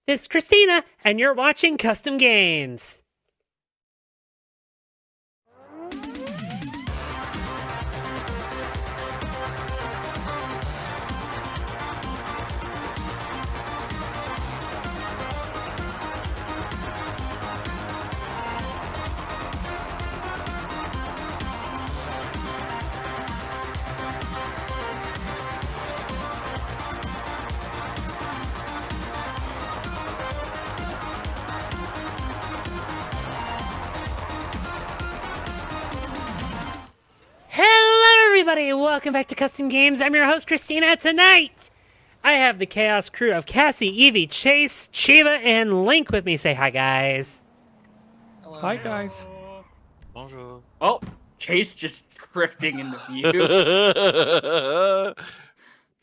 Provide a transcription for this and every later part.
This is Christina, and you're watching Custom Games. Everybody, welcome back to Custom Games. I'm your host, Christina. Tonight, I have the Chaos crew of Cassie, Evie, Chase, Chiba, and Link with me. Say hi, guys. Hello. Hi, guys. Bonjour. Oh, Chase just drifting into view.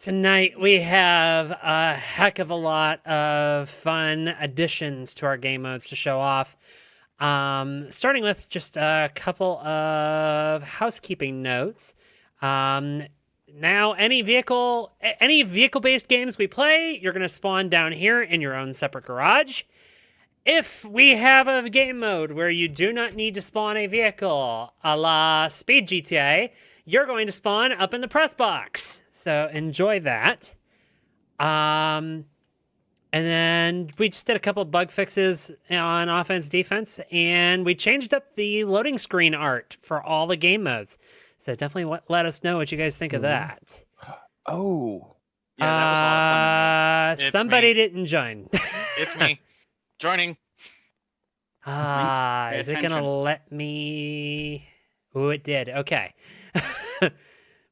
Tonight, we have a heck of a lot of fun additions to our game modes to show off. Starting with just a couple of housekeeping notes. Now, any vehicle-based games we play, you're going to spawn down here in your own separate garage. If we have a game mode where you do not need to spawn a vehicle, a la Speed GTA, you're going to spawn up in the press box. So enjoy that. And then we just did a couple bug fixes on offense, defense, and we changed up the loading screen art for all the game modes. So definitely let us know what you guys think of that. Oh. Yeah, that was a lot of fun. Somebody didn't join. It's me. Joining. Is it gonna let me? Oh, it did. Okay.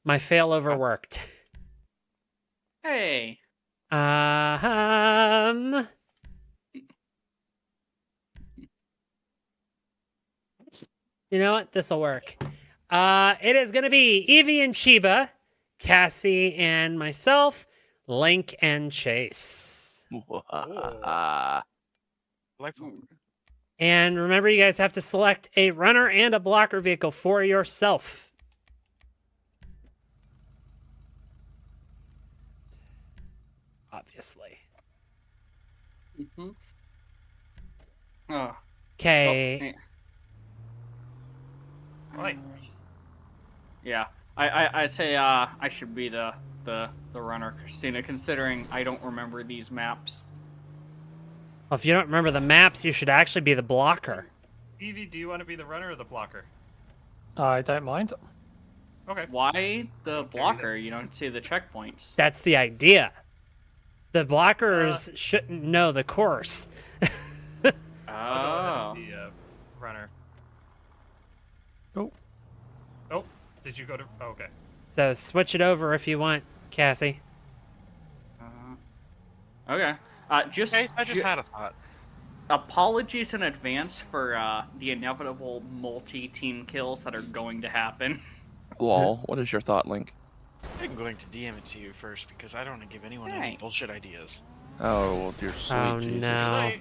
My failover worked. Hey. You know what? This'll work. It is going to be Evie and Chiba, Cassie and myself, Link and Chase. And remember, you guys have to select a runner and a blocker vehicle for yourself. Obviously. Mm-hmm. Oh. Okay. Right. Yeah, I say I should be the runner, Christina, considering I don't remember these maps. Well, if you don't remember the maps, you should actually be the blocker. Evie, do you want to be the runner or the blocker? I don't mind. Okay. Why the blocker? You don't see the checkpoints. That's the idea. The blockers shouldn't know the course. Oh. The runner. Oh. Oh, did you go to... Oh, okay. So switch it over if you want, Cassie. Okay. I just had a thought. Apologies in advance for the inevitable multi-team kills that are going to happen. Lol, what is your thought, Link? I'm going to DM it to you first because I don't want to give anyone any bullshit ideas. Oh, well, dear sweet Oh, Jesus. no.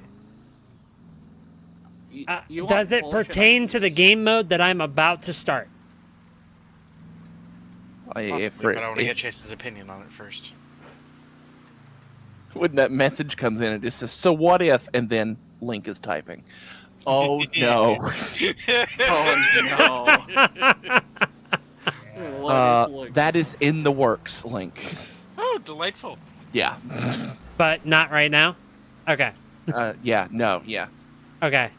You Does want it bullshit pertain to the ideas? game mode that I'm about to start? Possibly, but I want to get Chase's opinion on it first. When that message comes in, it just says, so what if, and then Link is typing. Oh, no. Oh no. That is in the works, Link. Oh, delightful. Yeah. But not right now? Okay. Yeah, no, yeah. Okay.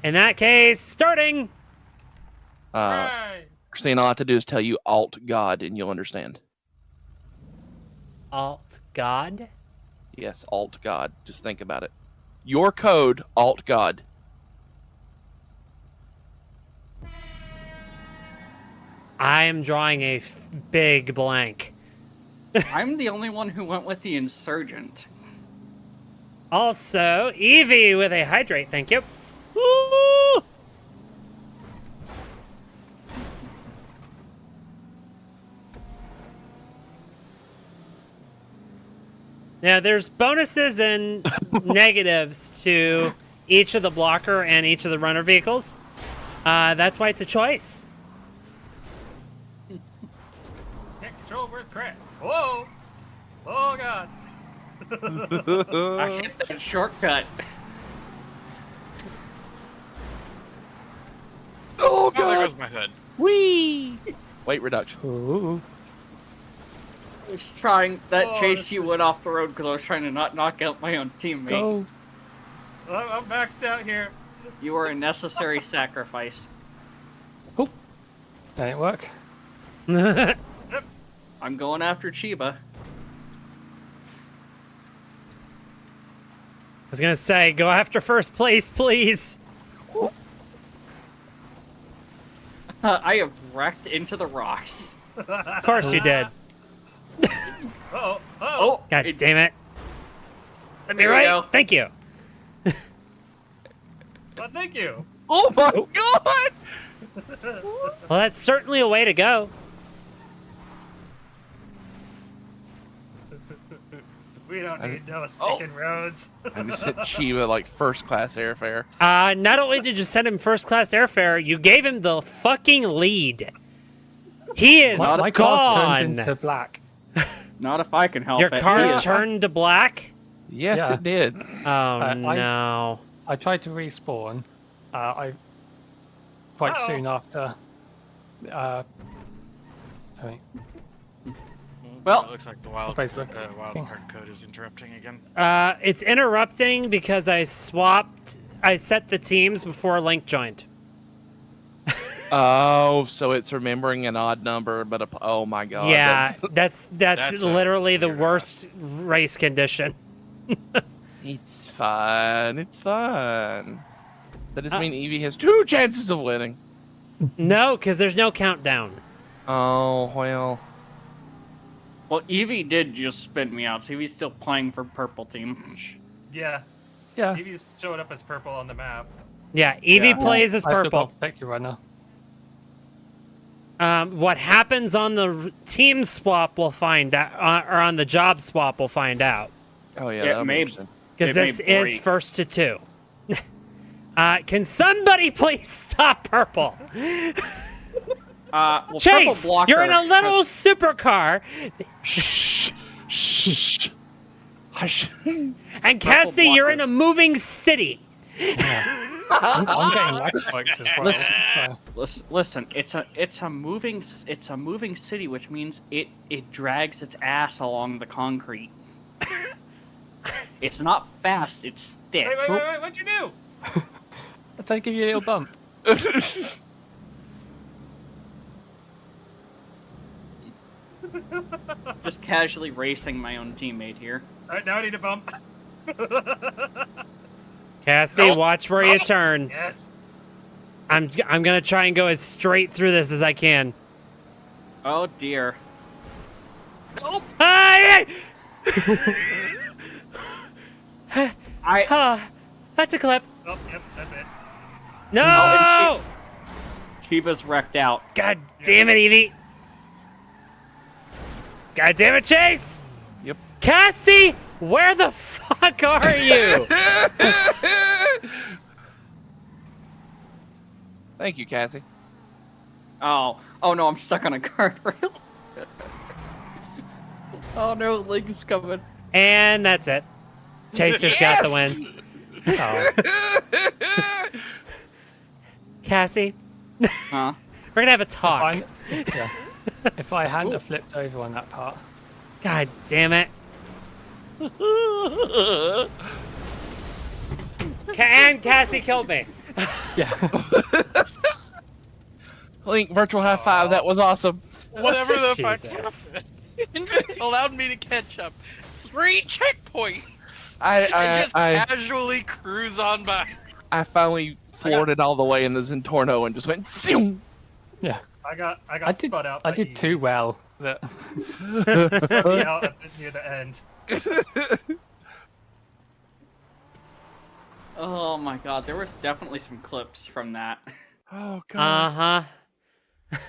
In that case, starting! Right. Christine, all I have to do is tell you Alt God, and you'll understand. Alt God? Yes, Alt God. Just think about it. Your code, Alt God. I am drawing a big blank. I'm the only one who went with the insurgent. Also, Evie with a hydrate, thank you. Woo! Now, there's bonuses and negatives to each of the blocker and each of the runner vehicles. That's why it's a choice. Can't control where crap. Whoa! Oh, God. I hit that shortcut. Oh Oh, there god! goes my hood. Whee! Weight reduction. Ooh. I was trying that Oh, chase this you thing- went off the road because I was trying to not knock out my own teammate. Go. I'm maxed out here. You were a necessary sacrifice. Oh. That didn't work. I'm going after Chiba. I was gonna say, go after first place, please. I have wrecked into the rocks. Of course you did. Uh-oh. Uh-oh. Oh, God it- damn it. Set me There we right. go. Thank you. Well, thank you. Oh my god! Well, that's certainly a way to go. We don't need no sticking roads. I just sent Chiba like first class airfare. Not only did you send him first class airfare, you gave him the fucking lead. He is My car's gone. turned into black. Not if I can help Your it. car He is- turned to black? Yes, Yeah. it did. Oh, I- no. I tried to respawn. I quite Uh-oh. soon after. Sorry. Well- it looks like the wild Facebook. card code is interrupting again. It's interrupting because I set the teams before Link joined. Oh, so it's remembering an odd number, but oh my god. Yeah, that's- that's a literally the weird worst race condition. It's fine. It's fine. That does Uh, mean Eevee has 2 chances of winning. No, because there's no countdown. Oh well. Well, Eevee did just spin me out, so Eevee's still playing for purple team. Yeah. Yeah. Eevee's showing up as purple on the map. Yeah, Eevee Yeah. plays as I still purple. got Pick your runner. What happens on the team swap we'll find out, or on the job swap we'll find out. Oh yeah. Yeah, that'll be maybe. interesting. Because It may this is break. first to 2. Can somebody please stop purple? Well, Chase, Purple Blocker you're in a little has- supercar, Shh. Shh. Hush. and Cassie, you're in a moving city. I'm getting lag spikes as well. So. Listen, it's a moving city, which means it drags its ass along the concrete. It's not fast, it's thick. Wait, what'd you do? I tried to give you a little bump. Just casually racing my own teammate here. All right, now I need a bump. Cassie, Nope. watch where you turn. Yes. I'm gonna try and go as straight through this as I can. Oh dear. Nope. Hey! I That's a clip. Oh, yep, that's it. No! Oh, Chiba's wrecked out. God damn it, Evie! God damn it, Chase! Yep. Cassie, where the fuck are you? Thank you, Cassie. Oh no, I'm stuck on a guardrail. Oh no, Link's coming. And that's it. Chase just got the win. Oh. Cassie, Huh? we're gonna have a talk. Yeah. If I hadn't have flipped over on that part. God damn it. And Cassie killed me. Yeah. Link, virtual high five. That was awesome. Whatever the fuck Jesus. allowed me to catch up. 3 checkpoints. I Just casually cruise on by. I finally floored it all the way in the Zentorno and just went. Zoom. Yeah. I got I did. spun out. I by did Evie. too well. That. Yeah, near the end. Oh my god, there was definitely some clips from that. Oh god. Uh-huh.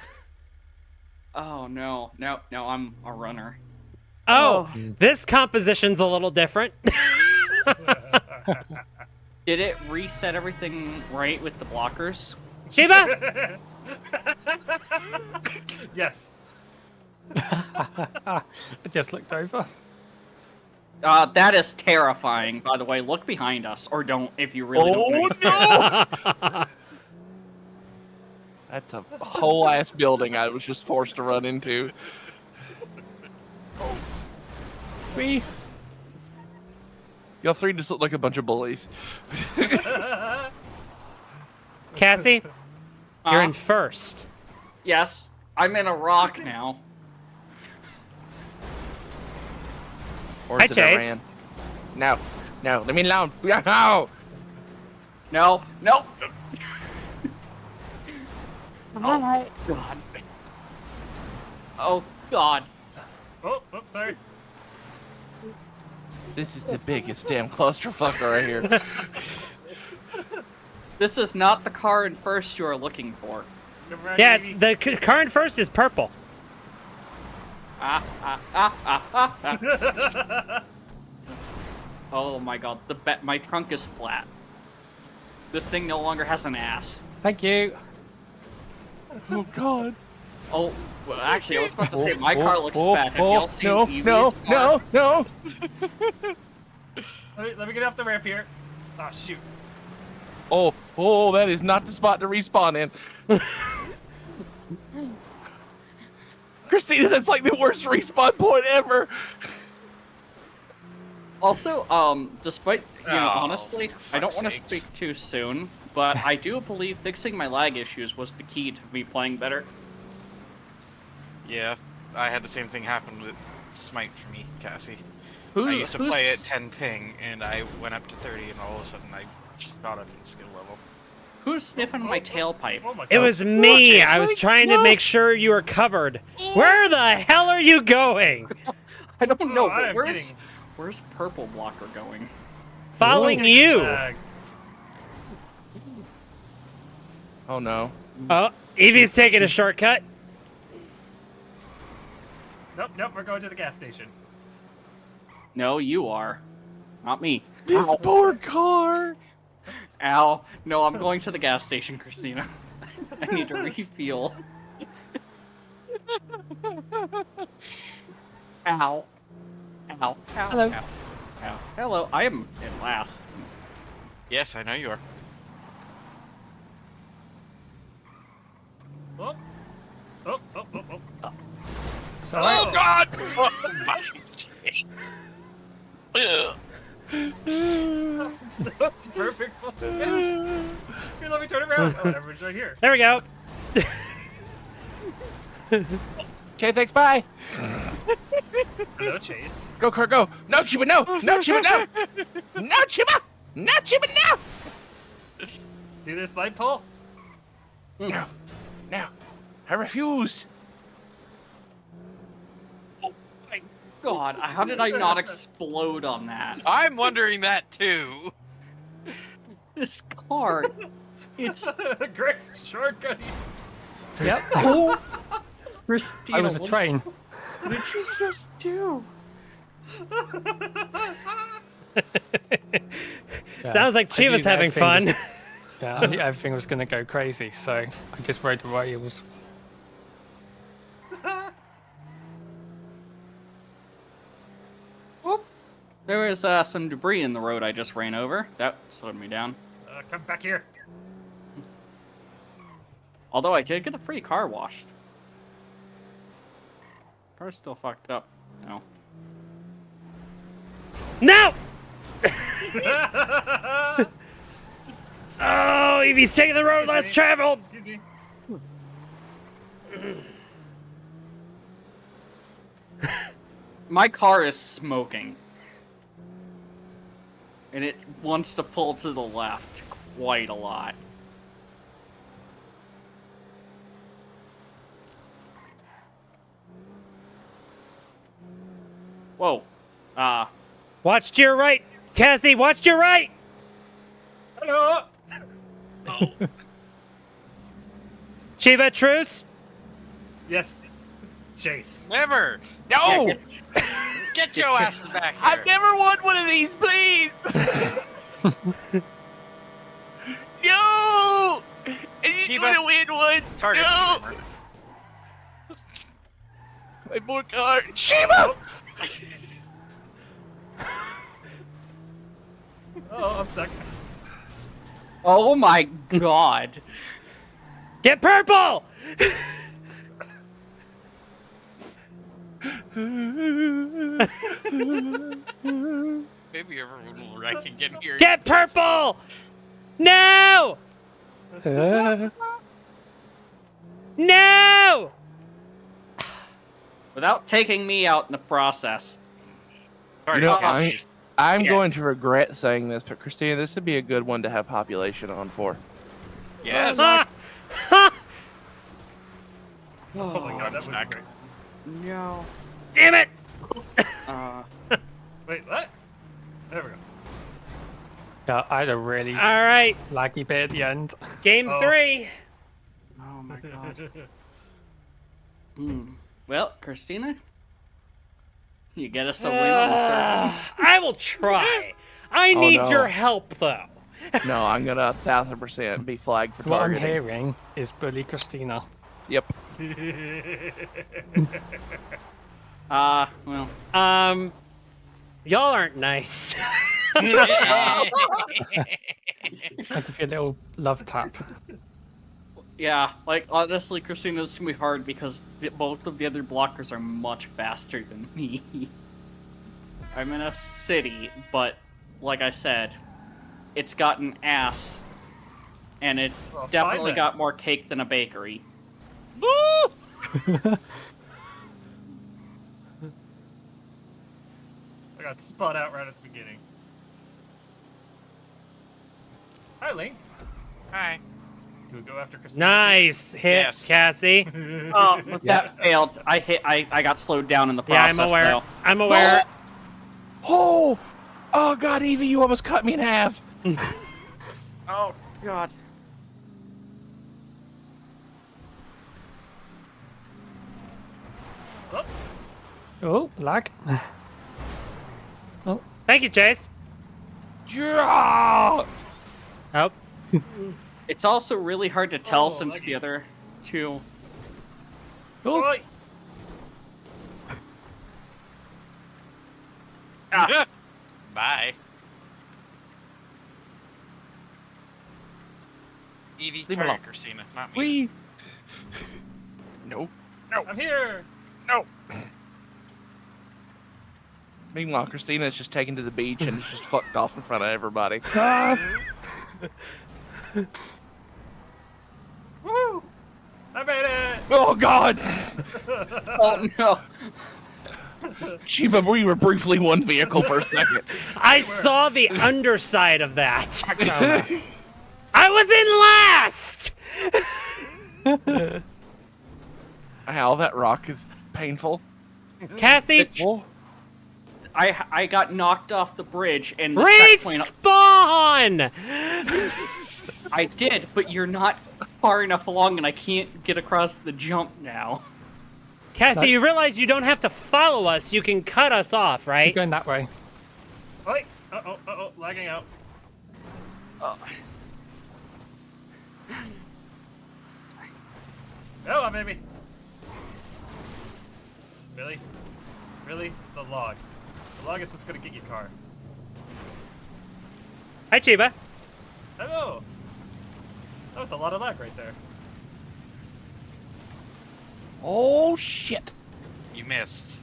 Oh no, no, I'm a runner. Oh, this composition's a little different. Did it reset everything right with the blockers? Shiba? Yes. I just looked over. That is terrifying, by the way. Look behind us, or don't if you really don't want to be scared. That's a whole ass building I was just forced to run into. Me. Y'all three just look like a bunch of bullies. Cassie, you're in Uh, first. Yes, I'm in a rock now. Or Hi, is it Chase. Iran? No, no, leave me alone. No. No, no. Oh God. Oh God. Oh, sorry. This is the biggest damn clusterfucker right here. This is not the car in first you are looking for. Come around, Yeah, baby. the car in first is purple. Oh my God, my trunk is flat. This thing no longer has an ass. Thank you. Oh God. Oh, well, actually, I was about to say my car looks fat. Have y'all seen no, Evie's no, car? no, no. Let me get off the ramp here. Oh, shoot. Oh, that is not the spot to respawn in. Christina, that's like the worst respawn point ever. Also, despite, Oh, honestly, for I don't fuck's want to sakes. speak too soon, but I do believe fixing my lag issues was the key to me playing better. Yeah, I had the same thing happen with Smite for me, Cassie. Who, I used to play at 10 ping, and I went up to 30, and all of a sudden I shot up in skill level. Who's sniffing my tailpipe? Oh my God. It was me. Chase. I was trying to make sure you were covered. Where the hell are you going? I don't know, I but am where's Purple Blocker going? Following you. Lag. Oh no. Oh, Evie's taking a shortcut. Nope, we're going to the gas station. No, you are. Not me. This Ow. poor car. Ow. No, I'm going to the gas station, Christina. I need to refuel. Ow. Ow. Ow. Hello. Ow. Ow. Hello. I am in last. Yes, I know you are. Oh. So, Oh God! Oh my! Ugh. That's perfect. Here, let me turn around. Oh, everyone's right here. There we go. Okay, thanks, bye. Hello, Chase. Go, car, go. No, Chiba, no. No, Chiba, no. No, Chiba. No, Chiba, no. See this light pole? No. No. I refuse. God, how did I not explode on that? I'm wondering that too. This car. It's. Great shortcut. yep. Christina, I was a train. What did you just do? Yeah, Sounds like I knew Chiva's that having everything fun. was- yeah, I knew everything was going to go crazy, so I just rode the rails. Whoop. There was some debris in the road I just ran over. That slowed me down. Come back here. Although I did get a free car washed. Car's still fucked up. No. No! Oh, Evie's taking the road less traveled. Excuse me. My car is smoking. And it wants to pull to the left quite a lot. Whoa. Watch to your right, Cassie. Watch to your right. Hello. Chiva, truce. Yes. Chase. Never. No. Get your asses back here. I've never won one of these, please. No. I just Chiba. want to win one. Target. No. My poor car. Chiba. Oh, I'm stuck. Oh my god. Get purple! Maybe everyone will wreck again here. Get purple! No! No! Without taking me out in the process. Sorry, You know, Cassie. I'm Yeah. going to regret saying this, but Christina, this would be a good one to have population on for. Yes. Ah! Ha! Oh my god, that was stuck. great. No. Damn it! Wait, what? There we go. Yeah, I had a really All right, laggy bit at the end. game Oh. 3. Oh my god. Well, Christina, you get us a win on the third. I will try. I Oh, need no. your help, though. No, I'm gonna 1000% be flagged for What I'm targeting. hearing is bully Christina. Yep. Well, Y'all aren't nice. I give you a little love tap. yeah, like, honestly, Christina, this is gonna be hard because both of the other blockers are much faster than me. I'm in a city, but, like I said, it's got an ass, and it's Well, fine definitely then. got more cake than a bakery. I got spun out right at the beginning. Hi, Link. Hi. Do we go after Christina? Nice hit, Yes. Cassie. Oh, but that failed. I got slowed down in the Yeah, process, I'm aware. though. I'm aware. Oh! Oh god, Evie, you almost cut me in half. Oh, God. Oh, Oh, lag. Thank you, Chase. Yeah! Oh, It's also really hard to tell Oh, since like the it. other two... Oh, Oi! Ah, Bye. Evie, Leave me target alone. Christina, not me. We. Nope. I'm here! Meanwhile, Christina's just taken to the beach and just fucked off in front of everybody. Woo! I made it! Oh god! oh, no. Chiba, we were briefly one vehicle for a second. I saw the underside of that. down. I was in last. Ow, that rock is painful. Cassie, Oh, I got knocked off the bridge and the checkpoint... respawn. I did, but you're not far enough along and I can't get across the jump now. Cassie, you realize you don't have to follow us. You can cut us off, Keep right? going that way. Oi! Uh-oh, lagging out. Oh. Go on, baby! Really? Really? The log. The log is what's gonna get your car. Hi, Chiba. Hello! That was a lot of lag right there. oh shit. You missed.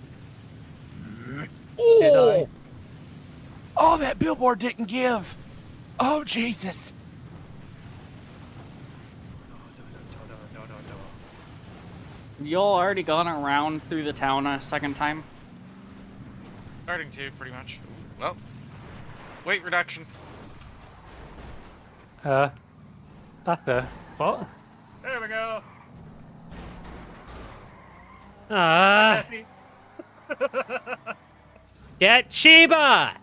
Oh! Oh, that billboard didn't give. Oh, Jesus. No. Y'all already gone around through the town a second time? Starting to, pretty much. Well, weight reduction. What? There we go! Cassie. Cassie! Get Chiba.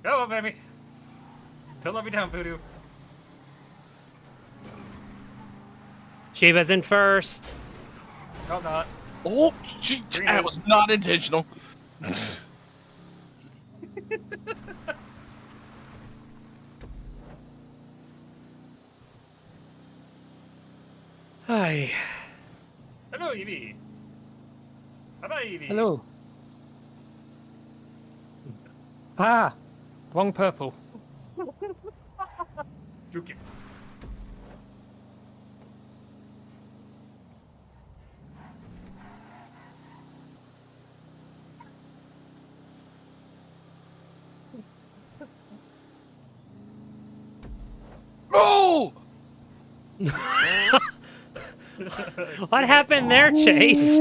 Go on, baby! Don't let me down, Voodoo. Chiba's in first. No, I'm not. Oh, that was not intentional. Hi. Hello, Evie! Bye-bye, Evie! Hello. Ah, wrong purple. Juke it. Oh! What happened there, Chase?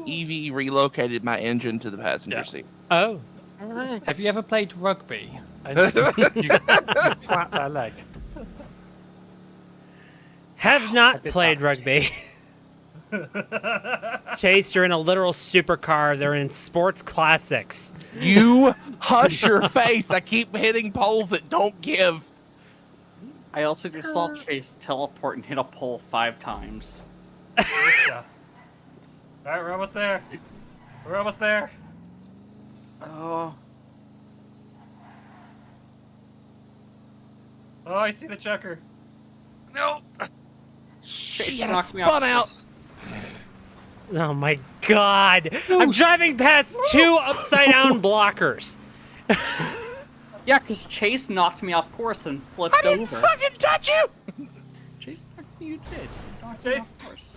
Evie relocated my engine to the passenger seat. Oh, Have you ever played rugby? And you flap their leg. have not did played that. rugby. Chase, you're in a literal supercar. They're in sports classics. You hush your face. I keep hitting poles that don't give. I also just saw Chase teleport and hit a pole 5 times. Yeah. Alright, we're almost there. We're almost there. Oh, Oh, I see the checker. no! Shit, I knocked me spun off out. course. Oh my god. I'm driving past 2 upside down blockers. Yeah, because Chase knocked me off course and flipped I didn't over. fucking touch you. Chase knocked me, you did. You knocked me Chase. off course.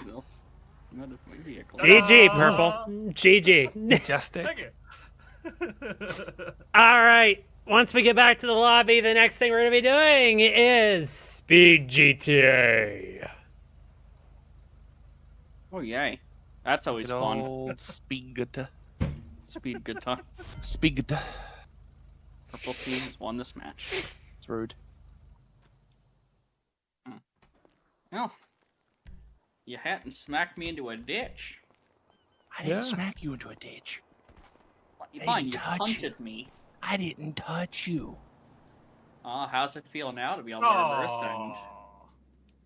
What else? Not a vehicle. GG, Purple. GG. Majestic. Thank you. All right. Once we get back to the lobby, the next thing we're going to be doing is Speed GTA. Oh, yay. That's always Good fun. old speed. Speed good time. Speed. Purple team has won this match. It's rude. Well, you hadn't smacked me into a ditch. I didn't Yeah. smack you into a ditch. I Fine, didn't you touch punted me. I didn't touch you. How's it feel now to be on the reverse end? Oh.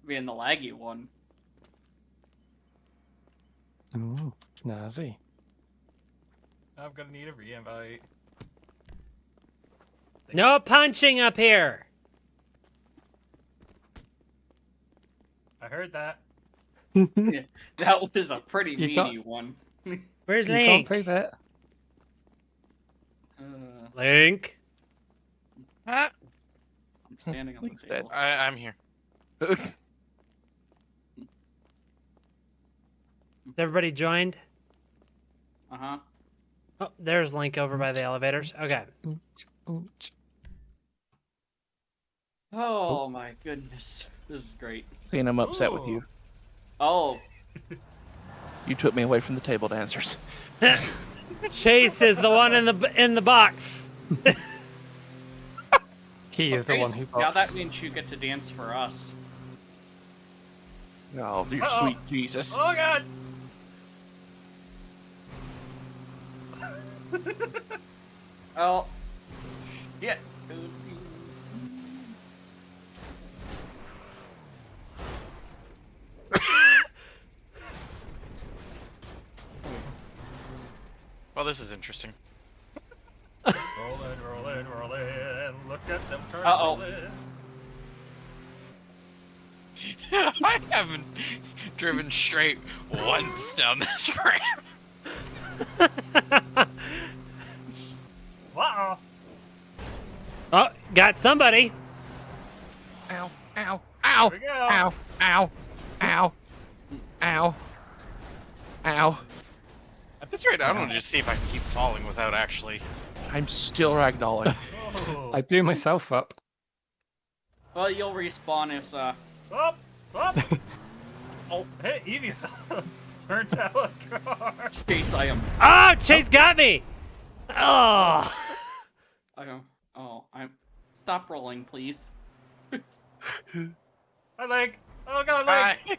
Being the laggy one. Ooh, snazzy. I'm gonna need a re-invite. No punching up here. I heard that. That was a pretty You meaty got- one. Where's You can't Link? prove it. Link. Ah, I'm standing on the Link's dead. table. I'm here. Is everybody joined? Uh-huh. Oh, there's Link over by the elevators. Okay. Ooch. Oh my goodness. This is great. Seeing I'm upset with Ooh. you. Oh, You took me away from the table dancers. Chase is the one in the box. He is the okay, one who now boxed. that means you get to dance for us. Oh, dear Uh-oh. sweet Jesus. Oh god! Oh. Yeah. Well, this is interesting. Rolling, look at them cars Uh-oh. rolling. I haven't driven straight once down this ramp. Wow! Oh, got somebody. Ow, ow, ow, Here we go. ow, ow, ow, ow, ow. At this rate, I want to just see if I can keep falling without actually. I'm still ragdolling. Oh. I blew myself up. Well, you'll respawn as, Up! Up! Oh, hey, Evie's burnt out a car. Chase, I am. Oh, Chase got me. Oh. I am. Oh, I'm. Stop rolling, please. I like. Oh god, like.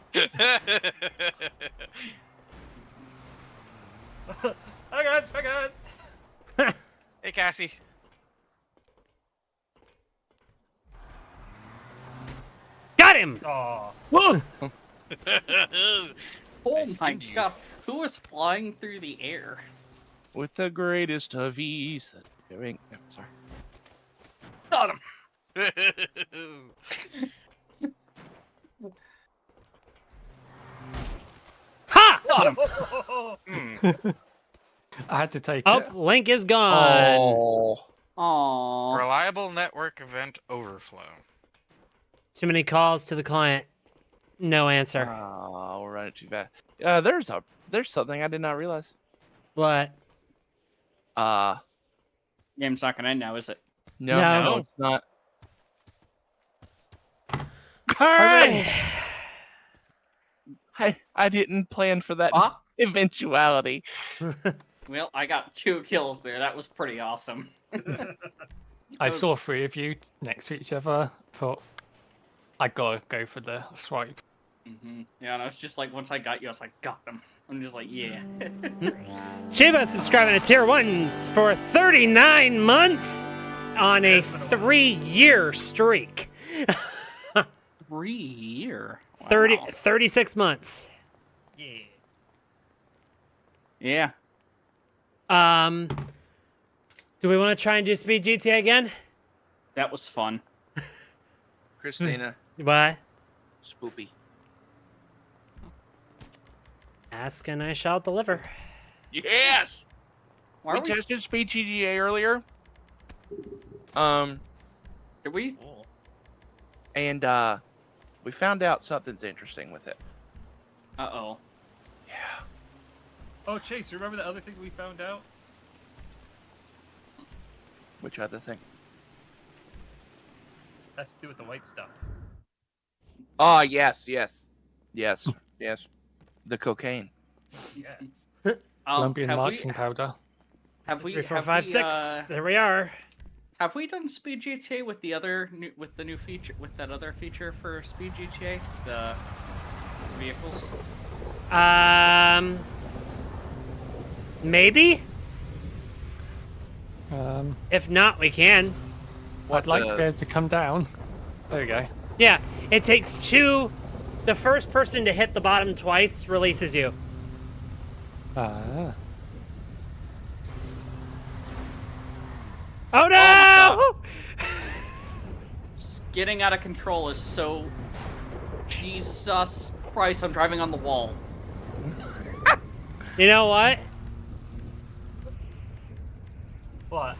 Hi. I got. Hey, Cassie. Got him. Oh. Oh I my stinged you. god. Who was flying through the air? With the greatest of ease. Doing. Oh, sorry. Got him. Got him. Hmm. I had to take Oh, it. Link is gone. Oh. Aww. Reliable network event overflow. Too many calls to the client. No answer. Oh, we're running too fast. There's something I did not realize. What? Game's not gonna end now, is it? No, No. it's not. All right. I didn't plan for that Ah, eventuality. well, I got 2 kills there. That was pretty awesome. I saw 3 of you next to each other. Thought I gotta go for the swipe. Yeah, and I was just like, once I got you, I was like, got him. I'm just like, yeah. Shiba subscribing to Tier 1 for 39 months on a 3-year streak. 3 year. Wow. 36 months. Yeah. Yeah, Do we want to try and do Speed GTA again? that was fun. Christina, What? spoopy. Ask and I shall deliver. Yes. Why We are we? tested Speed GTA earlier. Did we? Cool. And we found out something's interesting with it. Uh-oh. Yeah. Oh, Chase, remember the other thing we found out? Which other thing? Has to do with the white stuff. Oh, yes. The cocaine. Yes. Colombian have marching we, powder. have we, 3, 4, have 5, we, 6. There we are. have we done Speed GTA with the other with the new feature, with that other feature for Speed GTA, the vehicles? Maybe. Um, If not, we can. I'd like to be able to come down. There we go. Yeah, it takes 2. The first person to hit the bottom twice releases you. Ah. Oh no! my Getting out of control is so. Jesus Christ! I'm driving on the wall. You know what? What?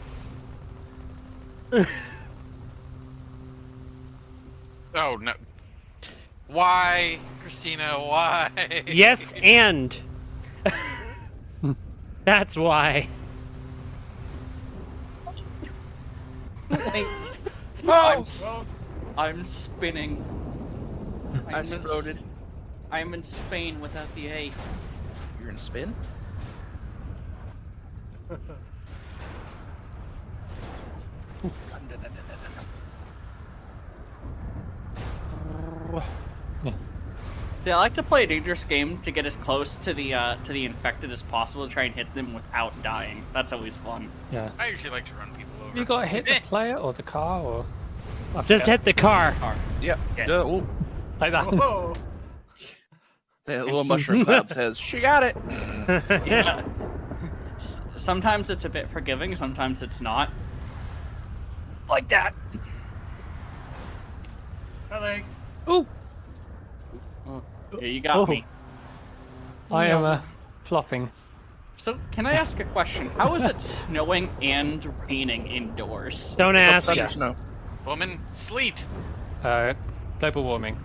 Oh no. Why, Christina? Why? Yes, and. That's why. Like, Oh! I'm spinning. I exploded. I'm in Spain without the A. You're gonna spin? See, I like to play a dangerous game to get as close to the infected as possible to try and hit them without dying. That's always fun. Yeah. I usually like to run people over. You got to hit the player or the car or I Just forget. hit the car. Yep. Yeah. Ooh, Like that. Whoa. the little mushroom cloud says, "She got it." Yeah. Sometimes it's a bit forgiving, sometimes it's not. Like that. I like. Ooh. Yeah, you got Oh. me. I am flopping. So, can I ask a question? How is it snowing and raining indoors? Don't ask. Yes. No. Woman, sleet. Global warming.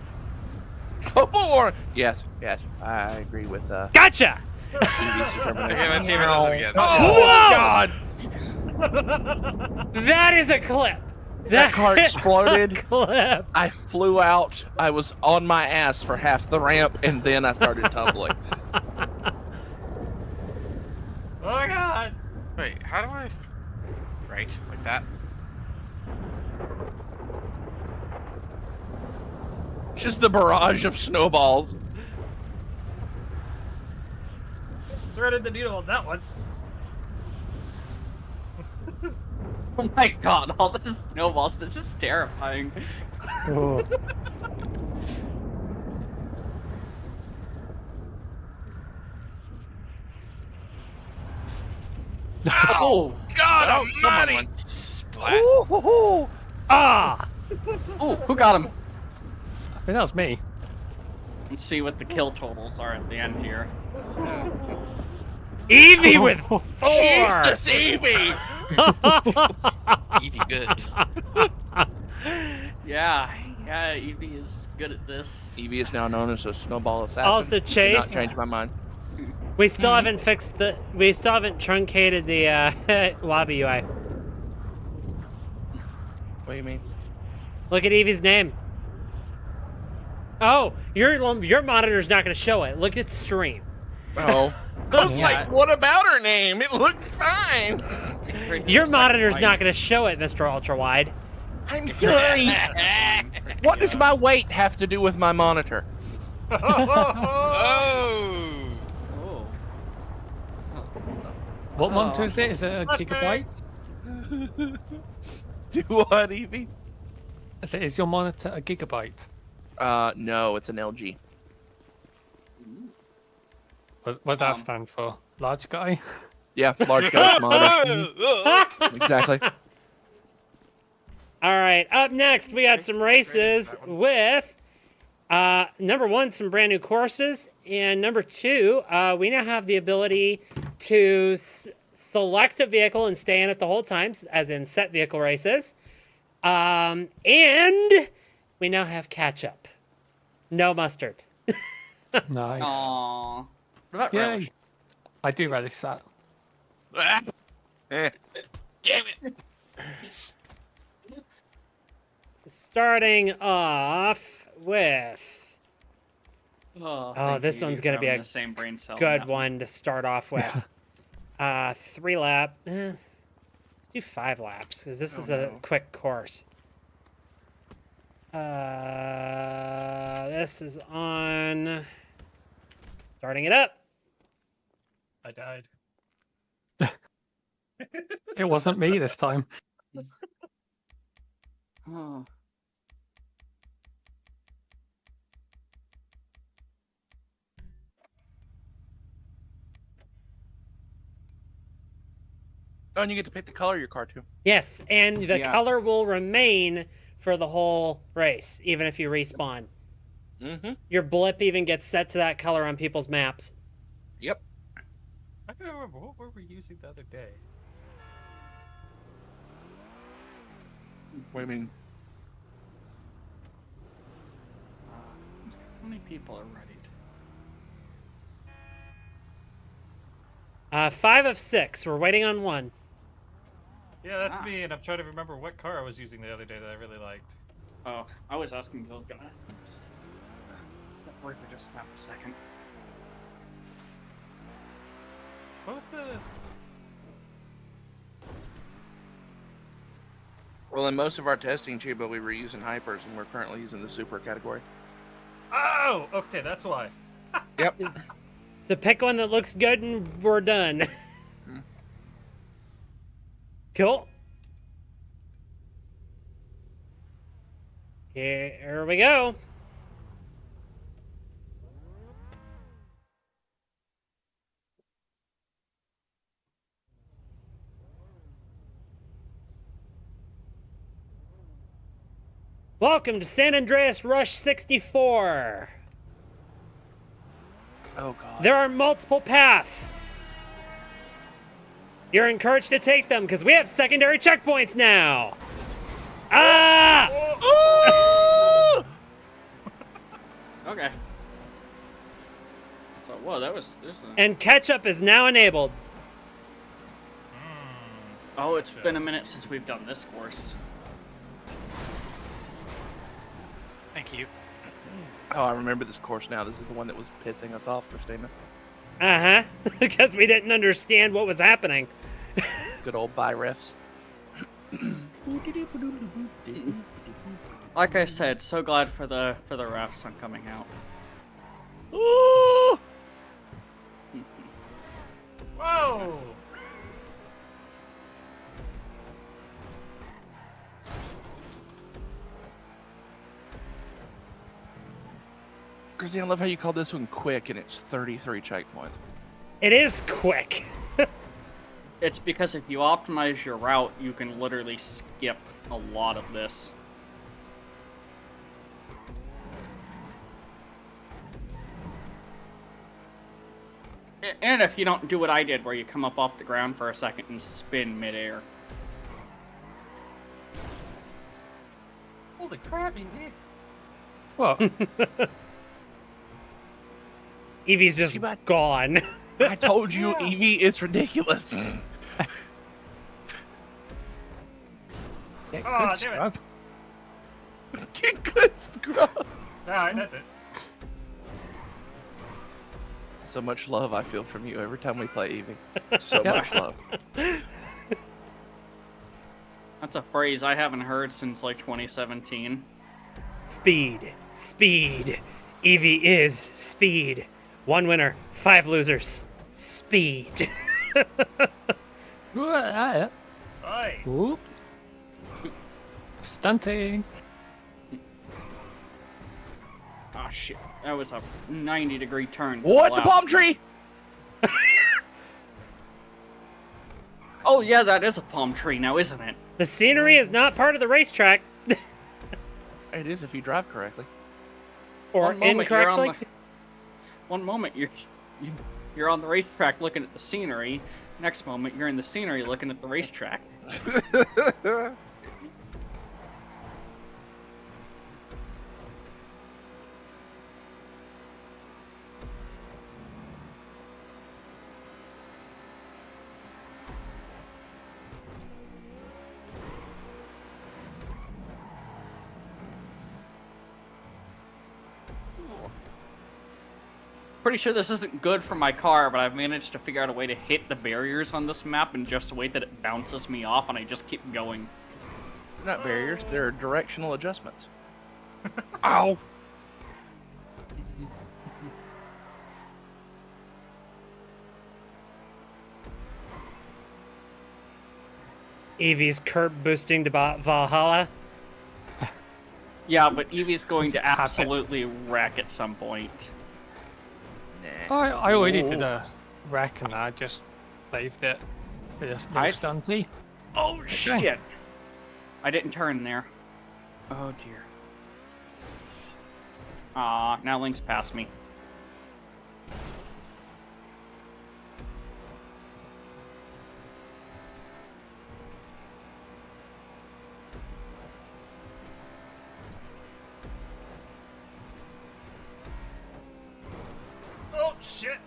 Oh, yes. I agree with Gotcha! Evie's determination. Okay, let's see if it does it again. Whoa! God! That is a clip. That car is a exploded. clip. I flew out. I was on my ass for half the ramp, and then I started tumbling. Oh my god. Wait, how do I? Right, like that. Just the barrage of snowballs. Threaded the needle on that one. Oh my god, all this is snowballs. This is terrifying. Oh. Oh, God Oh, someone almighty! went splat. Ah! oh, who got him? I think that was me. Let's see what the kill totals are at the end here. Evie with 4. Jesus, Evie! Evie good. Yeah, Evie is good at this. Evie is now known as a snowball assassin. Also, Did not Chase, change my mind. we still haven't fixed the. We still haven't truncated the lobby UI. What do you mean? Look at Evie's name. Oh, your monitor's not going to show it. Look at stream. Oh. I was Yeah. like, what about her name? It looks fine. Your monitor's not going to show it, Mr. Ultra Wide. I'm sorry. What does my weight have to do with my monitor? Oh! Oh. What Oh. monitor is it? Is it a gigabyte? Do what, Evie? Is your monitor a gigabyte? No, it's an LG. What does that stand for? Large guy? Yeah, large guy's monitor. Exactly. All right, up next, we got some races with, number 1, some brand new courses, and number 2, we now have the ability to select a vehicle and stay in it the whole time, as in set vehicle races, and we now have catch-up. No mustard. Nice. Aww. What about Yay. relish? I do relish that. Eh. Damn it! Starting off with Oh, Oh, thank this you one's for gonna be having a the same brain cell. on good that one to start off with. 3 lap. Let's do 5 laps because this is a no. quick course. This is on. Starting it up. I died. It wasn't me this time. Oh. Oh, and you get to pick the color of your car too. Yes, and the Yeah. color will remain for the whole race, even if you respawn. Mm-hmm. Your blip even gets set to that color on people's maps. Yep. I can't remember what were we using the other day. What do you mean? How many people are ready? 5 of 6. We're waiting on 1. Yeah, that's Ah. me, and I'm trying to remember what car I was using the other day that I really liked. Oh, I was asking those guys. Step away for just half a second. What was the... Well, in most of our testing, Chiba, we were using hypers, and we're currently using the super category. Oh! Okay, that's why. Yep. So pick one that looks good and we're done. Cool. Here we go. Welcome to San Andreas Rush 64. Oh god. There are multiple paths. You're encouraged to take them because we have secondary checkpoints now. Ah! Okay. So, whoa, there's a... And ketchup is now enabled. Oh, it's been a minute since we've done this course. Thank you. Oh, I remember this course now. This is the one that was pissing us off, Christina. Uh-huh. Because we didn't understand what was happening. Good old buy refs. Like I said, so glad for the refs on coming out. Ooh! Whoa! Christina, I love how you call this one quick, and it's 33 checkpoints. It is quick. It's because if you optimize your route, you can literally skip a lot of this. And if you don't do what I did, where you come up off the ground for a second and spin midair. Holy crap, Evie. What? Evie's just See, but- gone. I told you, Yeah. Evie is ridiculous. Yeah, Oh, good damn it. scrub. Get good scrub. Alright, that's it. So much love I feel from you every time we play Evie. So Yeah. much love. That's a phrase I haven't heard since like 2017. Speed. Speed. Evie is speed. 1 winner, 5 losers. Speed. Whoa, Oi. Oop. Stunting. Oh shit, that was a 90-degree turn. to the What's a left. palm tree? Oh yeah, that is a palm tree now, isn't it? The scenery is not part of the racetrack. It is if you drive correctly. Or One moment, you're on incorrectly. One moment you're on the racetrack looking at the scenery. Next moment you're in the scenery looking at the racetrack. Pretty sure this isn't good for my car, but I've managed to figure out a way to hit the barriers on this map in just a way that it bounces me off and I just keep going. They're not barriers, they're directional adjustments. Ow! Evie's curb boosting to Valhalla. Yeah, but Evie's going Does to it happen? absolutely wreck at some point. Nah. I already did a wreck and I just saved it for this little I- stunty. Oh shit! I didn't turn there. Oh dear. Now Link's past me. Oh, shit.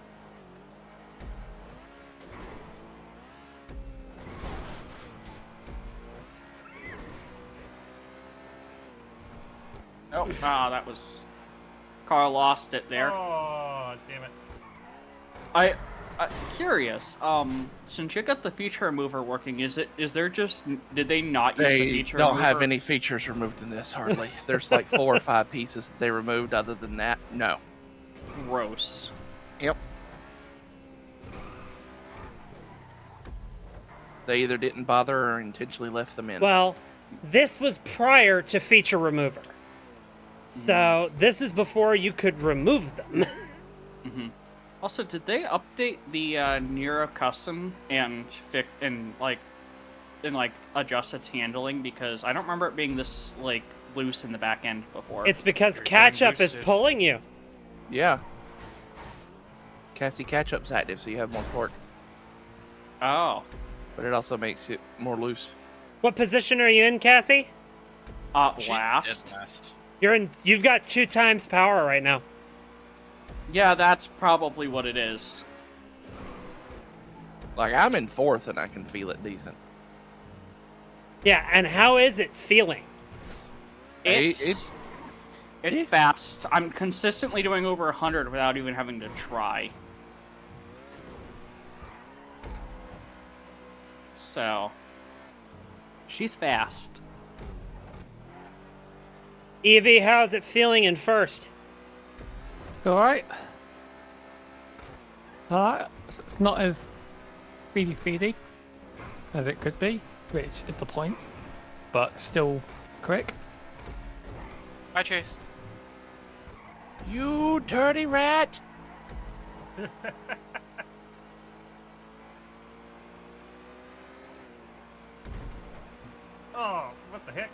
Oh, that was... Car lost it there. Oh, damn it. I curious. Since you got the feature remover working, is there just did they not use the They feature don't remover? have any features removed in this, hardly. There's like 4 or 5 pieces that they removed. Other than that, no. Gross. Yep. They either didn't bother or intentionally left them in. Well, this was prior to feature remover. So this is before you could remove them. hmm Also, did they update the Nero custom and fix and adjust its handling? Because I don't remember it being this like loose in the back end before. It's because Everything catch-up is boosted. pulling you. Yeah. Cassie Catch-Up's active, so you have more torque. Oh. But it also makes it more loose. What position are you in, Cassie? She's Last. dead last. You've got 2 times power right now. Yeah, that's probably what it is. Like, I'm in 4th and I can feel it decent. Yeah, and how is it feeling? It's Yeah. fast. I'm consistently doing over 100 without even having to try. So, she's fast. Evie, how's it feeling in first? Alright. It's not as feedy as it could be, which is the point, but still quick. Bye, Chase. You dirty rat! Oh, what the heck?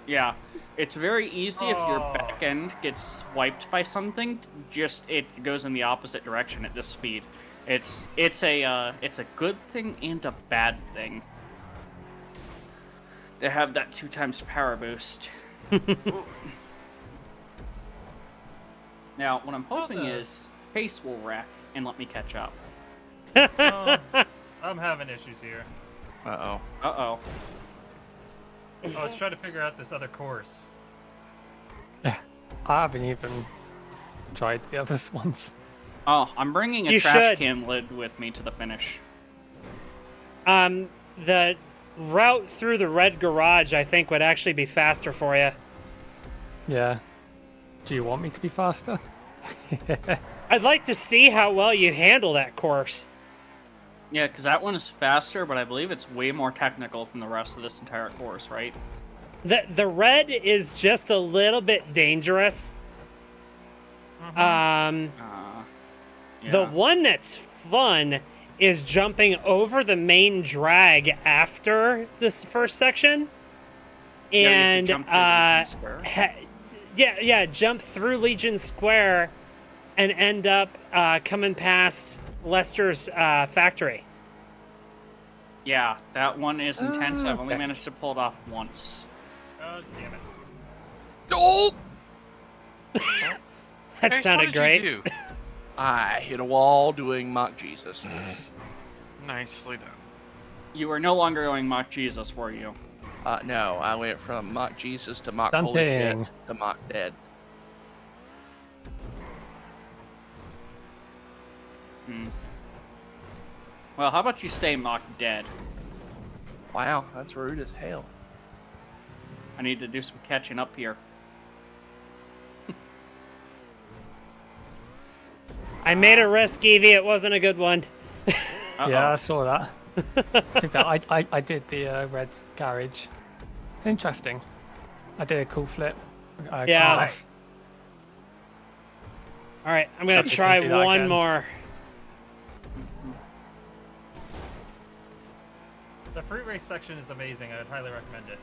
Yeah, It's very easy if your Oh. back end gets swiped by something. Just it goes in the opposite direction at this speed. It's a good thing and a bad thing to have that 2x power boost. Now, what I'm hoping the- is pace will wreck and let me catch up. Oh, I'm having issues here. Uh-oh. Uh-oh. I was trying to figure out this other course. I haven't even tried the other ones. Oh, I'm bringing a You trash should. can lid with me to the finish. The route through the red garage, I think, would actually be faster for you. Yeah. Do you want me to be faster? I'd like to see how well you handle that course. Yeah, because that one is faster, but I believe it's way more technical than the rest of this entire course, right? The red is just a little bit dangerous. Yeah. The one that's fun is jumping over the main drag after this first section. Yeah, you have to And jump through Legion Square. yeah, jump through Legion Square and end up coming past Lester's factory. Yeah, that one is intense. I've only Okay. managed to pull it off once. Oh, damn it. Oh! That Chase, sounded what did great. You do? I hit a wall doing mock Jesus. Nicely done. You were no longer going Mock Jesus, were you? No, I went from mock Jesus to mock holy shit Dumping. to mock dead. Hmm. Well, how about you stay Mock dead? Wow, that's rude as hell. I need to do some catching up here. I made a risk, Evie. It wasn't a good one. Uh-oh. Yeah, I saw that. To be fair, I did the red garage. Interesting. I did a cool flip. Yeah. come off. All right, I'm gonna Just try do that one again. more. The free race section is amazing. I would highly recommend it.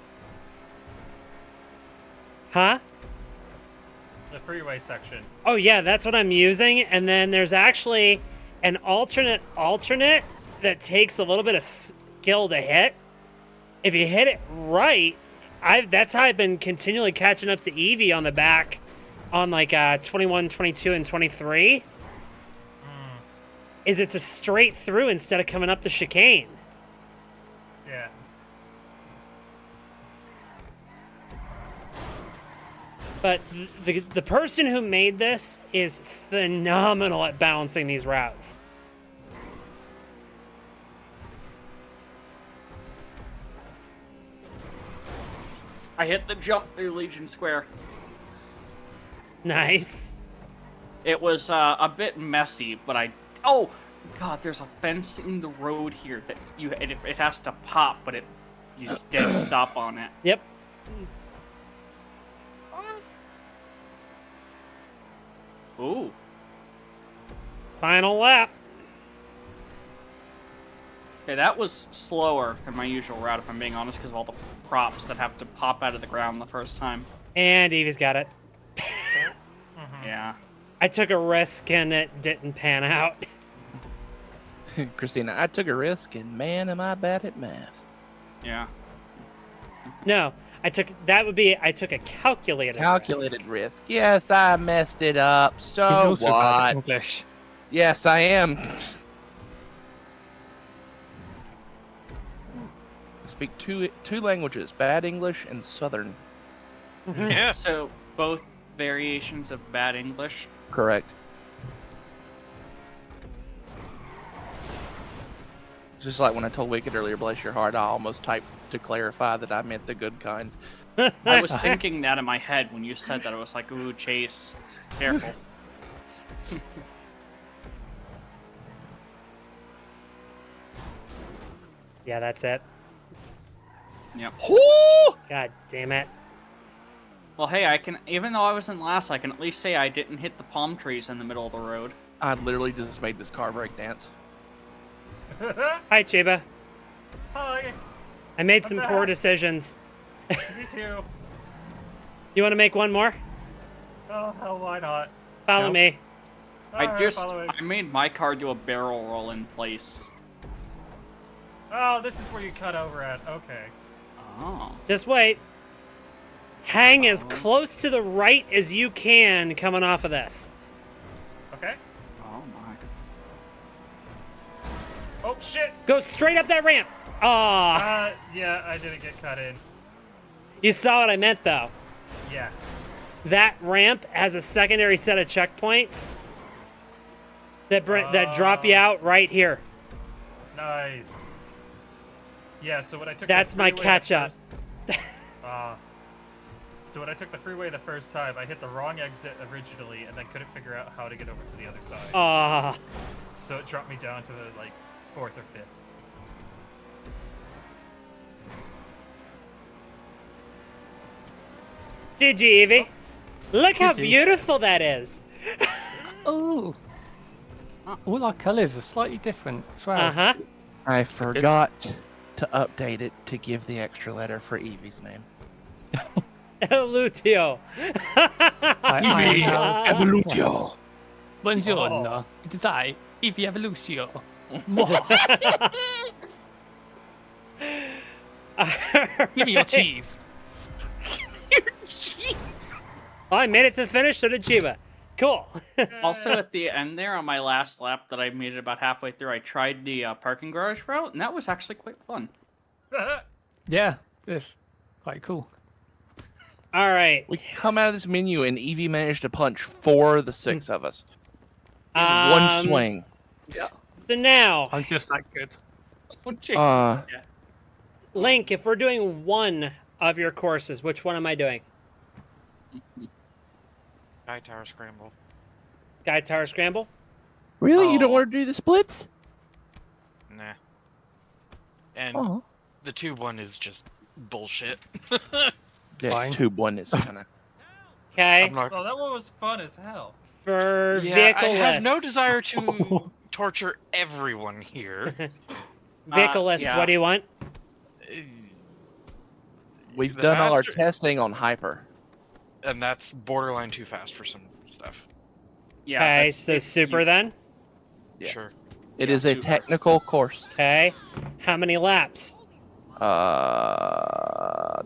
Huh? The freeway section. Oh yeah, that's what I'm using. And then there's actually an alternate that takes a little bit of skill to hit. If you hit it right, that's how I've been continually catching up to Evie on the back on like 21, 22, and 23. Is it's a straight through instead of coming up the chicane. Yeah. But the person who made this is phenomenal at balancing these routes. I hit the jump through Legion Square. Nice. It was a bit messy, but oh god, there's a fence in the road here that it has to pop, but you just dead stop on it. Yep. Ooh. Final lap. Okay, that was slower than my usual route, if I'm being honest, because of all the props that have to pop out of the ground the first time. And Evie's got it. Yeah. I took a risk and it didn't pan out. Christina, I took a risk, and man, am I bad at math. Yeah. No, I took a calculated Calculated risk. Yes, I messed it up. He's So also bad at what? English. Yes, I am. I speak two languages: bad English and Southern. Yeah. So, both variations of bad English. Correct. Just like when I told Wicked earlier, bless your heart, I almost typed to clarify that I meant the good kind. I was thinking that in my head when you said that. I was like, ooh, Chase, careful. Yeah, that's it. Yep. Whoo! God damn it. Well, hey, even though I was in last, I can at least say I didn't hit the palm trees in the middle of the road. I literally just made this car break dance. Hi, Chiba. Hi. I made some I'm poor back. decisions. Me too. You want to make one more? Oh, hell, why not? Follow No. me. Alright, following. I made my car do a barrel roll in place. Oh, this is where you cut over at. Okay. Oh. Just wait. Hang as close to the right as you can coming off of this. Okay. Oh my. Oh, shit! Go straight up that ramp. Aw. Yeah, I didn't get cut in. You saw what I meant, though. Yeah. That ramp has a secondary set of checkpoints that that drop you out right here. Nice. Yeah, so when I took That's the my freeway catch the up. first- so when I took the freeway the first time, I hit the wrong exit originally and then couldn't figure out how to get over to the other side. Ah. So it dropped me down to like 4th or 5th. GG, Evie. Look how GG. beautiful that is. Oh. All our colours are slightly different as well. Uh-huh. I forgot to update it to give the extra letter for Evie's name. Lucio. I know. Evolutio. Buongiorno. It is I, Evie Evolutio. Give me your cheese. Oh, I made it to the finish, so did Chiba. Cool. Also, at the end there, on my last lap that I made it about halfway through, I tried the parking garage route, and that was actually quite fun. Yeah, it's quite cool. All right. We come out of this menu and Evie managed to punch 4 of the 6 of us. In one swing. So now, I'm just that good. Link, if we're doing one of your courses, which one am I doing? Sky Tower Scramble. Sky Tower Scramble? Really? You don't Oh. want to do the splits? Nah. And Oh. the tube one is just bullshit. Yeah, Fine. tube 1 is kind of... Okay. I'm not. Oh, that one was fun as hell. For Yeah, vehicle I have no list. desire to torture everyone here. Vehicle list, yeah. what do you want? We've The done all our faster- testing on Hyper. And that's borderline too fast for some stuff. Yeah. Okay, that's- so if super you- then? Yeah. Sure. It Yeah, is a super. technical course. Okay. How many laps?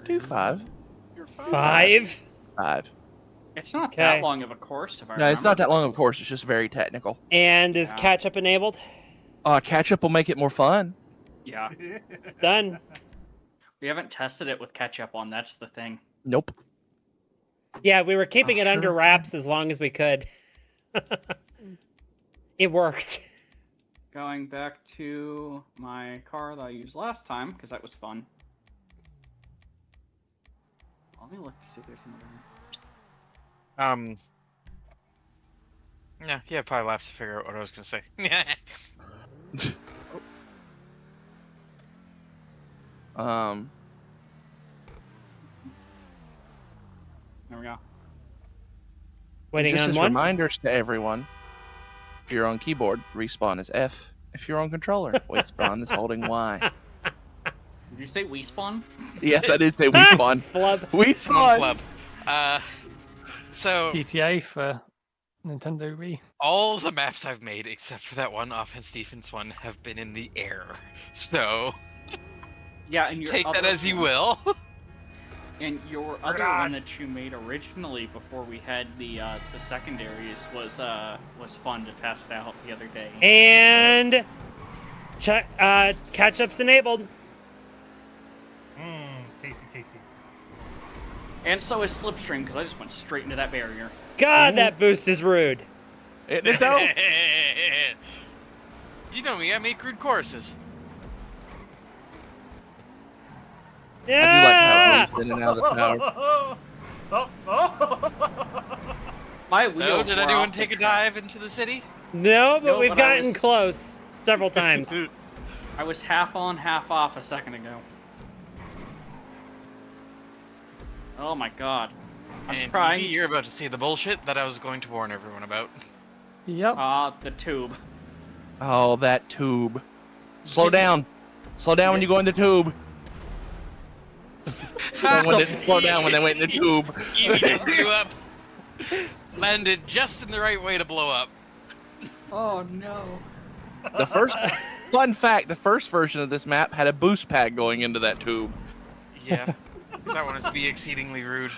Do 5. 5? 5. It's not Okay. that long of a course, if I No, it's not remember. that long of a course. It's just very technical. And is Yeah. catch up enabled? Catch up will make it more fun. Yeah. Done. We haven't tested it with ketchup on, that's the thing. Nope. Yeah, we were keeping it under sure. wraps as long as we could. It worked. Going back to my car that I used last time, because that was fun. Let me look to see if there's another. Yeah, you have 5 laps to figure out what I was gonna say. There we go. Waiting just on as one. reminders to everyone, if you're on keyboard, respawn is F. If you're on controller, respawn is holding Y. Did you say we spawn? Yes, I did say respawn. Flub. Come on, Respawn! club. So GPA for Nintendo Wii. all the maps I've made, except for that one offense defense one, have been in the air. So Yeah, and your take that other as you one- will. And your other one that you made originally before we had the secondaries was fun to test out the other day. And catch up's enabled. Tasty. And so is Slipstream, because I just went straight into that barrier. God, that boost is rude. It's out. You know me, I make crude courses. Yeah. I do like how it moves in and out of the tower. My No, wheels did were anyone off the take a track. dive into the city? No, but No, we've but I gotten was- close several times. I was half on, half off a second ago. Oh my god. I'm And trying. Evie, you're about to see the bullshit that I was going to warn everyone about. Yep. The tube. Oh, that tube. Slow down. Slow down when you go in the tube. Someone didn't slow down when they went in the tube. Evie just blew up. Landed just in the right way to blow up. Oh no. The first fun fact: the first version of this map had a boost pad going into that tube. Yeah. That one is to be exceedingly rude.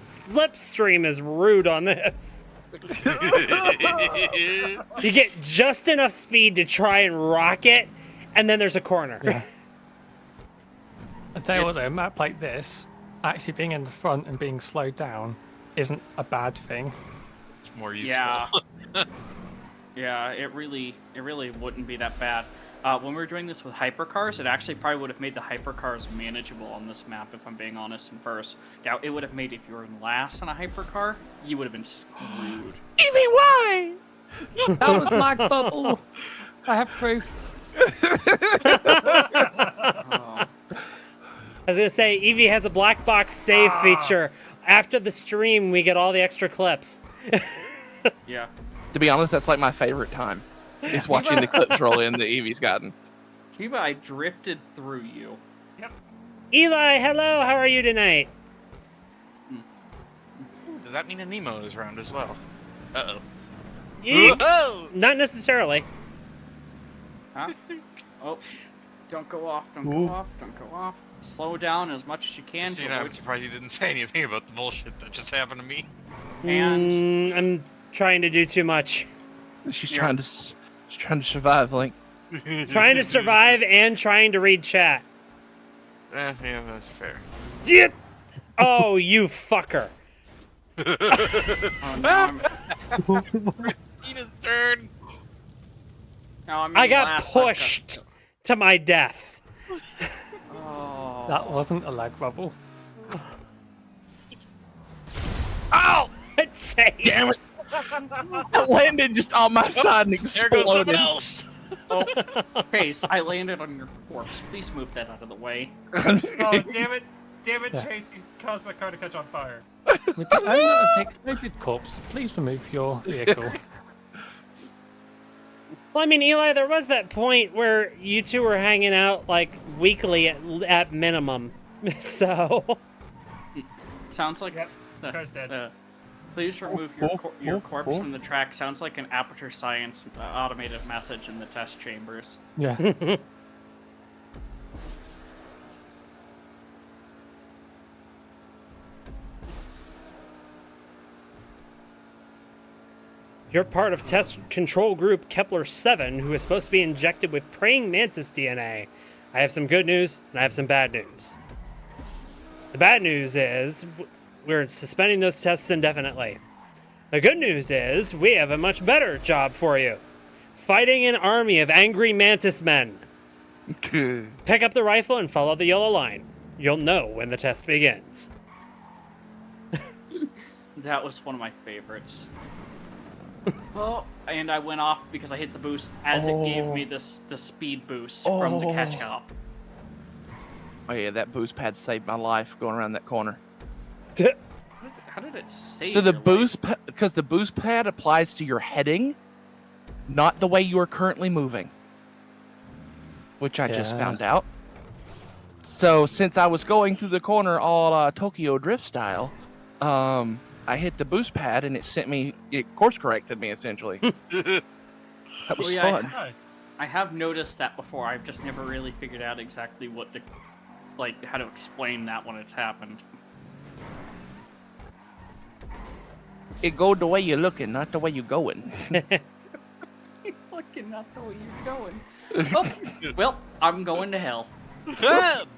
Slipstream is rude on this. You get just enough speed to try and rock it, and then there's a corner. Yeah. I tell you what, though, a map like this, actually being in the front and being slowed down isn't a bad thing. It's more useful. Yeah. Yeah, it really wouldn't be that bad. When we were doing this with hypercars, it actually probably would have made the hypercars manageable on this map, if I'm being honest, in first. Now, it would have made, if you were in last on a hypercar, you would have been screwed. Evie, why? That was lag bubble. I have proof. Oh. I was gonna say, Evie has a black box save feature. After the stream, we get all the extra clips. Yeah. To be honest, that's like my favorite time. Is watching the clips roll in that Evie's gotten. Kiba, I drifted through you. Eli, hello, how are you tonight? Does that mean a Nemo is around as well? Uh-oh. Eek. Whoa! Not necessarily. Huh? Oh. Don't go off, don't go off, don't go off. Slow down as much as you can. Just so you know, I'm surprised you didn't say anything about the bullshit that just happened to me. And I'm trying to do too much. She's trying to survive, Link. Trying to survive and trying to read chat. Yeah, that's fair. Oh, you fucker. oh, now Tina's turn. I got pushed to my death. Oh. That wasn't a lag bubble. Ow! Chase. Damn it! I landed just on my side and There goes someone exploded. else. Oh, Chase, I landed on your corpse. Please move that out of the way. Oh, damn it, Yeah. Chase, you caused my car to catch on fire. With the owner of the exploded corpse, please remove your vehicle. Well, I mean, Eli, there was that point where you two were hanging out, like, weekly at minimum. So... Sounds like Yep, car's dead. please remove your corpse from the track. Sounds like an Aperture Science automated message in the test chambers. Yeah. You're part of test control group Kepler-7, who is supposed to be injected with praying mantis DNA. I have some good news, and I have some bad news. The bad news is we're suspending those tests indefinitely. The good news is we have a much better job for you. Fighting an army of angry mantis men. Pick up the rifle and follow the yellow line. You'll know when the test begins. That was one of my favorites. Oh, and I went off because I hit the boost as it gave me the speed boost from the catch up. Oh yeah, that boost pad saved my life going around that corner. How did it save So the your life? boost, because the boost pad applies to your heading, not the way you are currently moving, which I just Yeah. found out. So since I was going through the corner all Tokyo Drift style, I hit the boost pad and it course corrected me essentially. That was Oh, yeah, fun. Nice. I have noticed that before. I've just never really figured out exactly how to explain that when it's happened. It go the way you're looking, not the way you're going. Looking not the way you're going. Oh, well, I'm going to hell.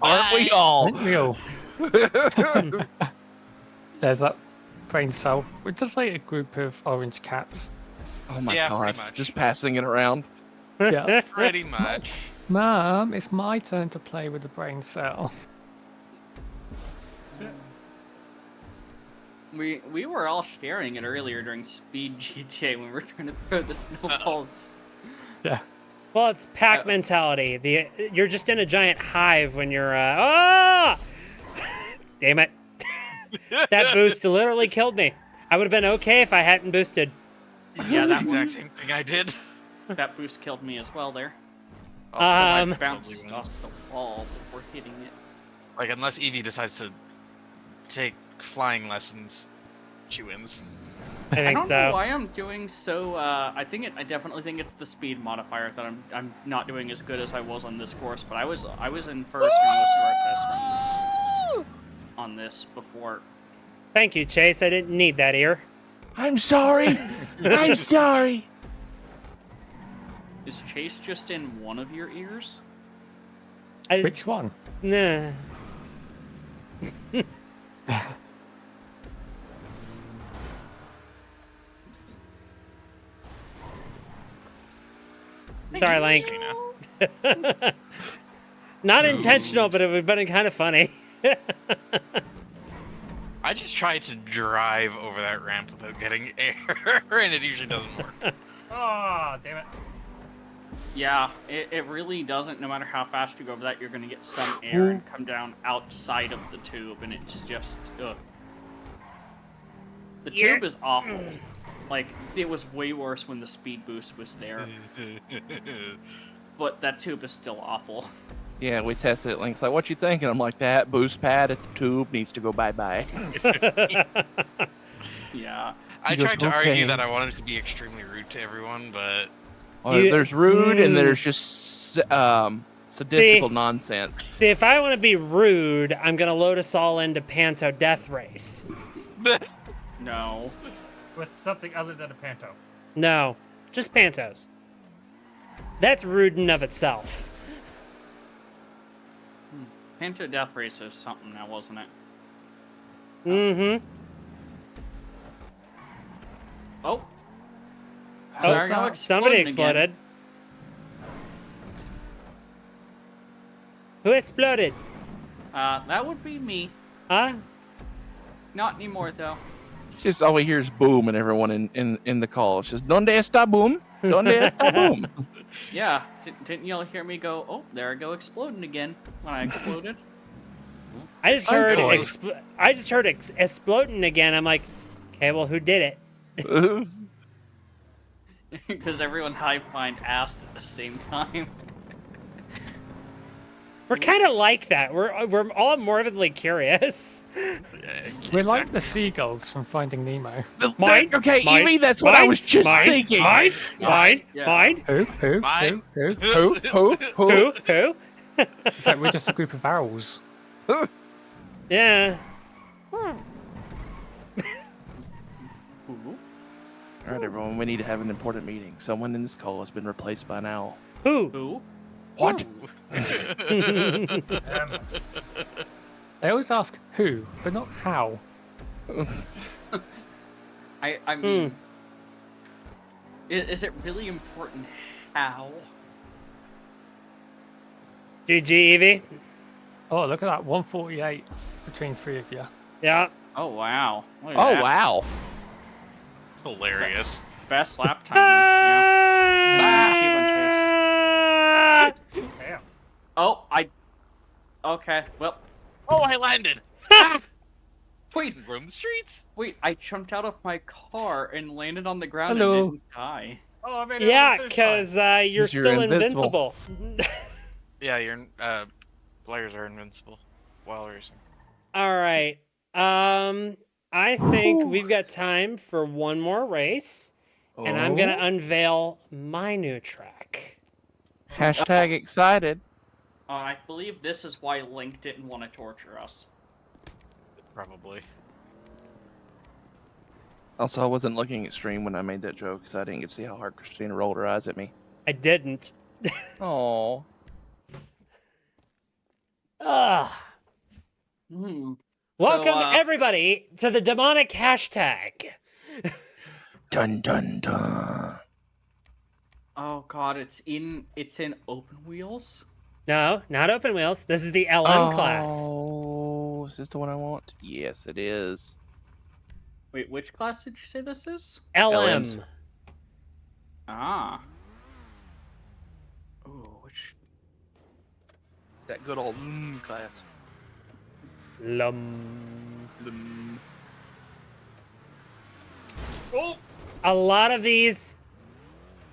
Aren't we all? Aren't we all? There's that brain cell. We're just like a group of orange cats. Oh my Yeah, god! pretty much. Just passing it around. Yeah. Pretty much. Mom, it's my turn to play with the brain cell. We were all sharing it earlier during Speed GTA when we were trying to throw the snowballs. Yeah. Well, it's pack mentality. You're just in a giant hive when you're, ah! Damn it. That boost literally killed me. I would have been okay if I hadn't boosted. Yeah, that Exact same thing I did. that boost killed me as well there. Also, I Um, bounced Totally off the wall before hitting it. Like, unless Evie decides to take flying lessons, she wins. I I think don't know so. why I'm doing so. I definitely think it's the speed modifier that I'm not doing as good as I was on this course. But I was in first for most of our test runs on this before. Thank you, Chase. I didn't need that ear. I'm sorry. I'm sorry. Is Chase just in one of your ears? Which one? Nah. Sorry, Link. Christina. Not intentional, but it would have been kind of funny. I just tried to drive over that ramp without getting air, and it usually doesn't work. Oh, damn it. Yeah, it really doesn't. No matter how fast you go over that, you're gonna get some air and come down outside of the tube, and it's just ugh. The tube is awful. Like, it was way worse when the speed boost was there, but that tube is still awful. Yeah, we tested it. Link's like, what you thinking? I'm like, that boost pad at the tube needs to go bye-bye. Yeah. I He goes, tried to "Okay." argue that I wanted to be extremely rude to everyone, but Well, You- there's rude and there's just sadistical See? nonsense. See, if I want to be rude, I'm going to load us all into Panto Death Race. No. With something other than a panto. No, just Pantos. That's rude in of itself. Panto Death Race is something now, wasn't it? Mm-hmm. Oh. Oh, There we go, somebody exploding again. exploded. Who exploded? That would be me. Huh? Not anymore, though. It's just all we hear is boom and everyone in the call. It's just, donde está boom? Donde está boom? Yeah. Didn't y'all hear me go, oh, there I go exploding again when I exploded? I just I'm heard good. exploding again. I'm like, okay, well, who did it? Because everyone hive mind asked at the same time. We're kind of like that. We're all morbidly curious. We're like the seagulls from Finding Nemo. Mine, okay, mine, Evie, that's what I mine, was just mine, thinking. Mine, Yeah. mine, Yeah. mine. Who? Mine. Who? Who? Who? It's like we're just a group of owls. Yeah. Ooh. All right, everyone, we need to have an important meeting. Someone in this call has been replaced by an owl. Who? Who? What? They always ask who, but not how. I mean, is it really important how? GG, Evie. Oh, look at that, 148 between three of you. Yeah. Oh, wow. Look at Oh, that. wow. Hilarious. Best lap time. Yeah. That's an achievement, Chase. Damn. Oh, Okay, well, Oh, I landed. wait, Roam the streets. I jumped out of my car and landed on the ground Hello. and didn't die. Oh, I made it Yeah, over the finish line. because you're 'Cause you're still invincible. invincible. Yeah, your players are invincible while racing. All right. I think we've got time for one more race, and I'm gonna unveil my new track. Hashtag excited. I believe this is why Link didn't want to torture us. Probably. Also, I wasn't looking at stream when I made that joke, so I didn't get to see how hard Christina rolled her eyes at me. I didn't. Oh. Ugh. Hmm. Welcome everybody to the demonic hashtag. Dun dun dun. Oh god, it's in open wheels? No, not open wheels. This is the LM class. Oh, is this the one I want? Yes, it is. Wait, which class did you say this is? LM. LMs. Ah. Ooh, which... That good old class. Lum. Oh, a lot of these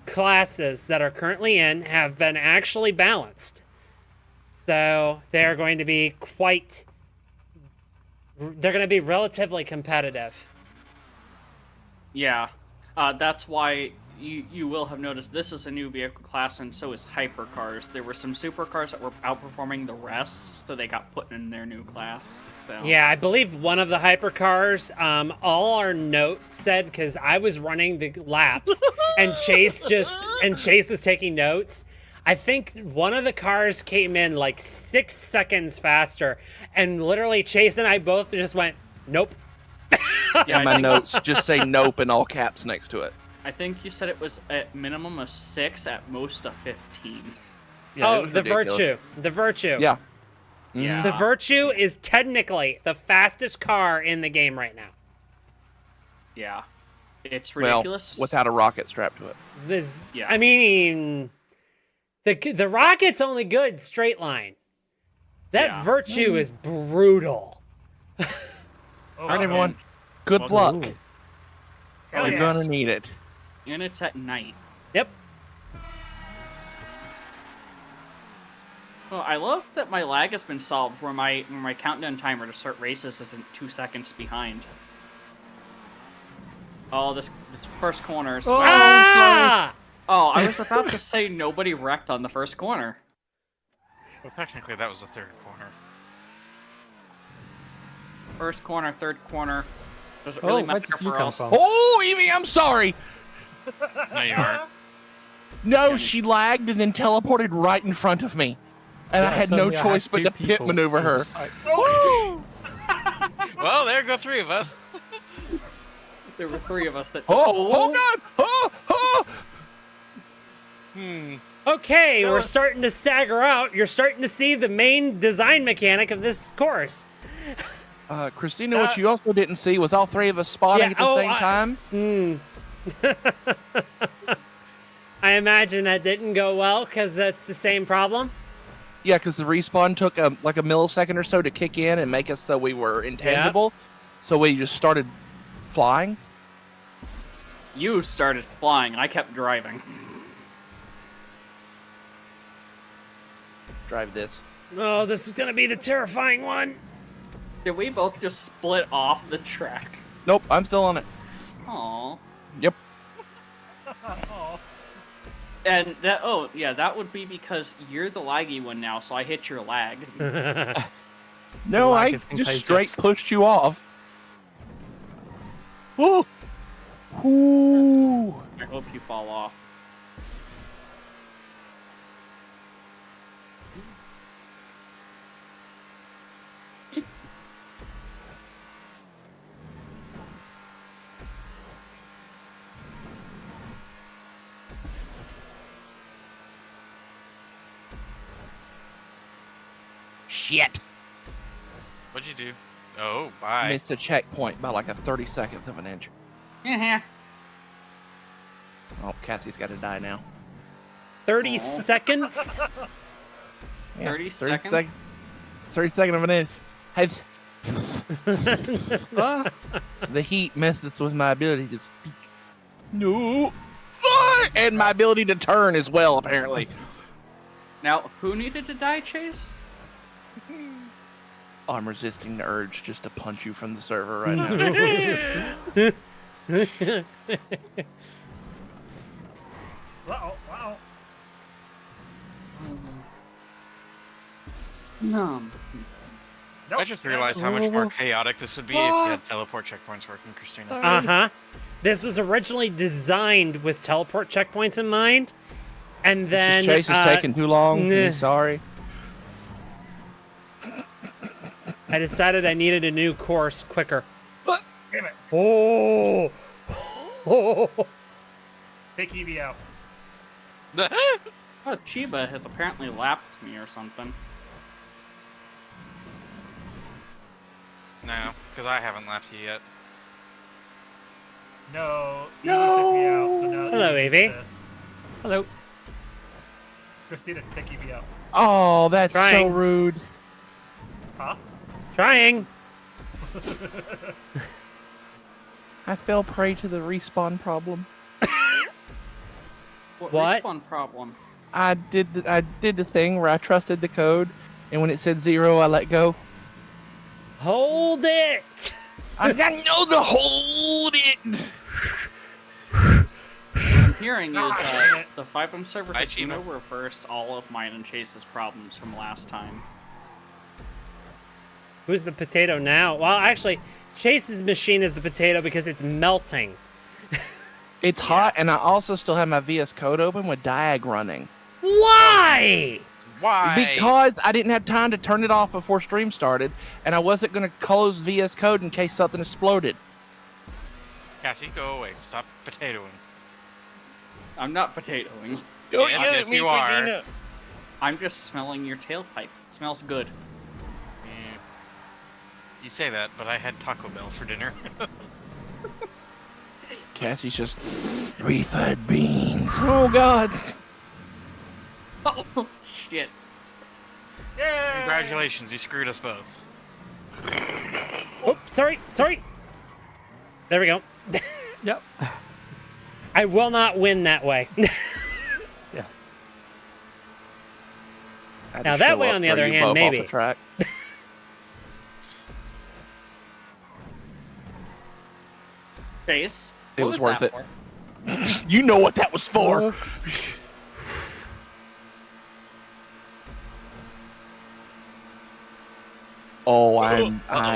classes that are currently in have been actually balanced. So they're going to be they're going to be relatively competitive. Yeah, that's why you will have noticed this is a new vehicle class, and so is hypercars. There were some supercars that were outperforming the rest, so they got put in their new class. So Yeah, I believe one of the hypercars, all our notes said, because I was running the laps and Chase was taking notes. I think one of the cars came in like 6 seconds faster, and literally Chase and I both just went, nope. yeah, And my notes just say nope in all caps next to it. I think you said it was at minimum of 6, at most a 15. Yeah, it Oh, was the ridiculous. Virtue. The Virtue. Yeah. Yeah. The Virtue is technically the fastest car in the game right now. Yeah. It's Well, ridiculous. without a rocket strapped to it. Yeah. I mean, the Rocket's only good straight line. That Yeah. Virtue is brutal. Oh, All right, man. everyone. Good Welcome. luck. Hell You're yes. gonna need it. And it's at night. Yep. Well, I love that my lag has been solved, where my countdown timer to start races isn't 2 seconds behind. Oh, this first corner is... Oh, Ah! Oh, I was about to say nobody wrecked on the first corner. Well, technically, that was the third corner. First corner, third corner. Does it really where matter did you for come us? from? Oh, Evie, I'm sorry. No, you aren't. No, she lagged and then teleported right in front of me. And I Yeah, had no suddenly I choice had but two to pit people maneuver in the her. site. Well, there go 3 of us. There were 3 of us that... Oh God! Oh! Okay, we're was- starting to stagger out. You're starting to see the main design mechanic of this course. Christina, what you also didn't see was all 3 of us spawning Yeah, at the oh, same I- time. I imagine that didn't go well because that's the same problem. Yeah, because the respawn took like a millisecond or so to kick in and make us so we were intangible. So we just started flying. You started flying, and I kept driving. Drive this. Oh, this is gonna be the terrifying one. Did we both just split off the track? Nope, I'm still on it. Aww. Yep. And that, oh, yeah, that would be because you're the laggy one now, so I hit your lag. No, lag I is just contagious. straight pushed you off. Ooh. Ooh. I hope you fall off. Shit. What'd you do? Oh, bye. Missed a checkpoint by like a 32nd of an inch. Yeah. Oh, Cassie's got to die now. 30 Aw. seconds? Yeah, 30 seconds? 32nd of an inch. Hey, the heat messes with my ability to speak. No. And my ability to turn as well, apparently. Now, who needed to die, Chase? I'm resisting the urge just to punch you from the server right now. Wow, wow. No. Nope. I just realized how much more chaotic this would be if you had teleport checkpoints working, Christina. Uh-huh. This was originally designed with teleport checkpoints in mind. And then Chase is taking too long. nah. I'm sorry. I decided I needed a new course quicker. Damn it. Oh. Take Eevee out. Oh, Chiba has apparently lapped me or something. No, because I haven't lapped you yet. No, Eevee took me out, so now Hello, Eevee Eevee. needs to- Hello. Christina, take Eevee out. Oh, that's so Trying. rude. Huh? Trying. I fell prey to the respawn problem. What? Respawn problem? I did the thing where I trusted the code, And when it said 0, I let go. Hold it! I know to hold it. What I'm hearing is the FiveM server Hi, has Chima. reversed all of mine and Chase's problems from last time. Who's the potato now? Well, actually, Chase's machine is the potato because it's melting. It's hot, and I also still have my VS Code open with Diag running. Why? Why? Because I didn't have time to turn it off before stream started, and I wasn't going to close VS Code in case something exploded. Cassie, go away. Stop potatoing. I'm not potatoing. Don't Yes, yell yes, at me, you are. Regina. I'm just smelling your tailpipe. It smells good. Mm. You say that, but I had Taco Bell for dinner. Cassie's just refried beans. Oh God! Oh, shit. Yay! Congratulations, you screwed us both. Oh, sorry. There we go. Yep. I will not win that way. Yeah. I had Now to that show way, up, on the throw other you hand, both off maybe. the track. Chase, It what was worth that it. for? You know what that was for. Oh, I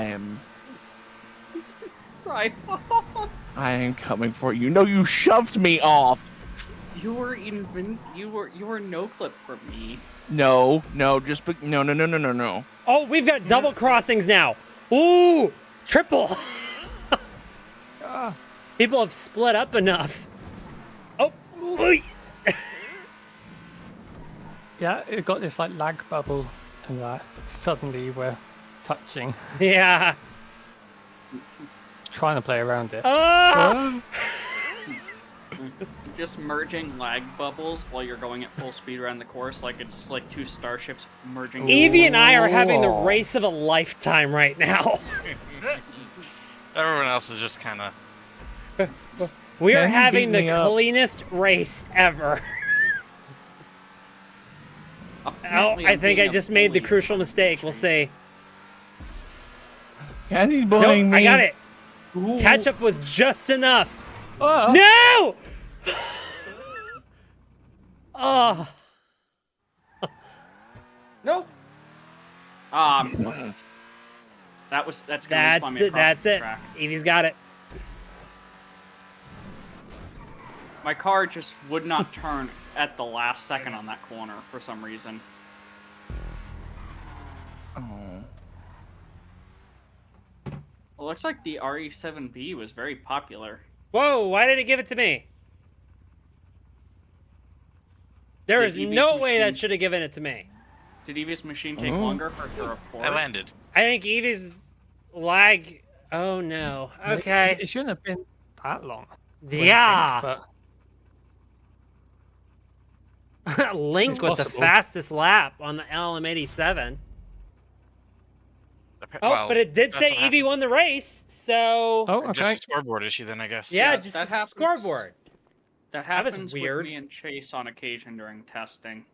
am Right. coming for you. No, you shoved me off. You were no clip for me. No, just no. Oh, we've got double crossings now. Ooh, triple. People have split up enough. Oh, oy. Yeah, it got this like lag bubble, and suddenly we're touching, Yeah. trying to play around it. Ah! Just merging lag bubbles while you're going at full speed around the course, like it's like two starships merging. Evie and I are having the Oh. race of a lifetime right now. Everyone else is just kind of. We are Can you having beat the me up? cleanest race ever. Oh, Apparently I I'm think being I a just made the bully. crucial mistake. We'll see. Cassie's Nope, bullying me. I got it. Ooh. Catch up was just enough. Oh, No! Oh, Nope. That's gonna respawn me across that's the it. track. Evie's got it. My car just would not turn at the last second on that corner for some reason. Oh. It looks like the RE7B was very popular. Whoa, why did it give it to me? There Did is Evie's no way that machine- should have given it to me. Did Evie's machine take Oh. longer for it to report? I landed. I think Evie's lag. Oh no. Okay. It shouldn't have been that long. I wouldn't Yeah. think, Link It's with the possible. fastest lap on the LM87. Oh, Well, but it did that's say what Evie happened. won the race, so but... Oh, Just okay. a scoreboard issue, then I guess. yeah, Yeah, just that a happens. scoreboard. That That was happens weird. with me and Chase on occasion during testing,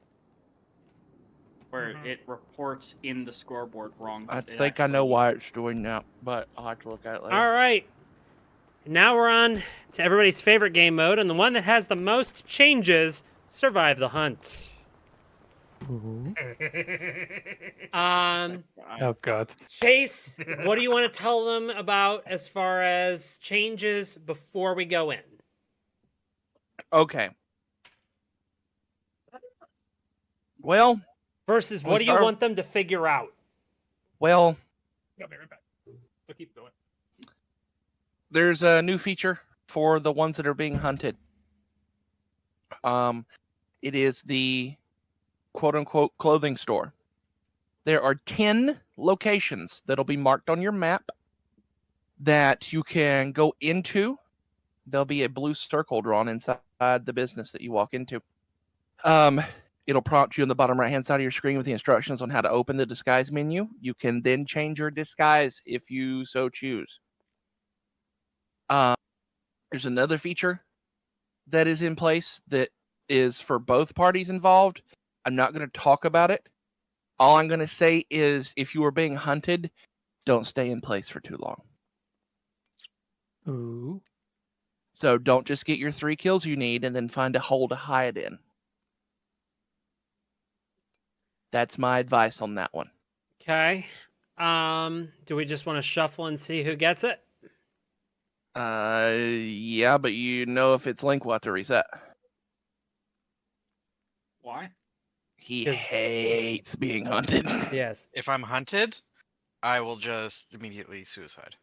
where it reports in the scoreboard wrong. I but it think I know actually- why it's doing that, but I'll have to look at it later. All right. Now we're on to everybody's favorite game mode, and the one that has the most changes, Survive the Hunt. Oh god. Chase, what do you want to tell them about as far as changes before we go in? Okay. Well, Versus what do you start- want them to figure out? well, I'll be right back. So keep going. there's a new feature for the ones that are being hunted. It is the quote unquote clothing store. There are 10 locations that'll be marked on your map that you can go into. There'll be a blue circle drawn inside the business that you walk into. It'll prompt you on the bottom right hand side of your screen with the instructions on how to open the disguise menu. You can then change your disguise if you so choose. There's another feature that is in place that is for both parties involved. I'm not going to talk about it All I'm going to say is if you are being hunted, don't stay in place for too long. Ooh. So don't just get your 3 kills you need and then find a hole to hide in. That's my advice on that one. Okay. Do we just want to shuffle and see who gets it? Yeah, but you know if it's Link, we'll have to reset. Why? He 'Cause- hates being hunted. Yes. If I'm hunted, I will just immediately suicide.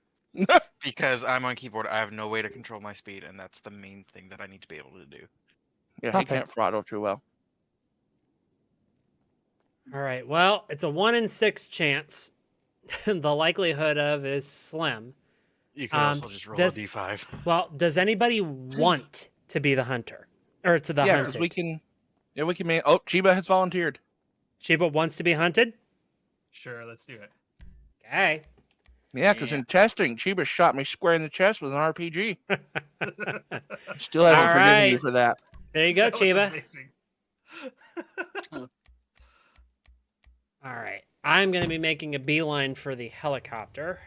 Because I'm on keyboard, I have no way to control my speed, and that's the main thing that I need to be able to do. Yeah, he Okay. can't throttle too well. All right. Well, it's a 1 in 6 chance. The likelihood of is slim. You can also just roll does- a d5. Well, does anybody want to be the hunter or to the Yeah, hunted? because we can. Yeah, we can. Oh, Chiba has volunteered. Sheba wants to be hunted. Sure, let's do it. Okay. Yeah, because Yeah. in testing, Chiba shot me square in the chest with an RPG. Still haven't All forgiven you right. for that. There you go, That was Chiba. amazing. All right. I'm going to be making a beeline for the helicopter.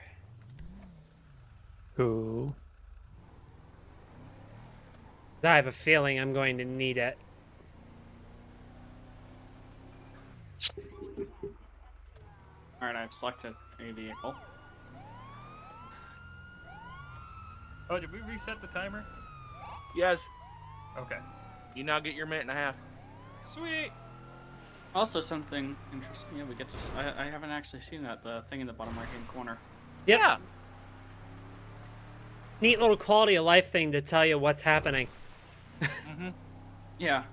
Ooh. 'Cause I have a feeling I'm going to need it. Alright, I've selected a vehicle. Oh, did we reset the timer? Yes. Okay. You now get your minute and a half. Sweet. Also, something interesting. Yeah, we get to. I haven't actually seen that. The thing in the bottom right-hand corner. Yep. Yeah. Neat little quality of life thing to tell you what's happening. Mm-hmm. Yeah.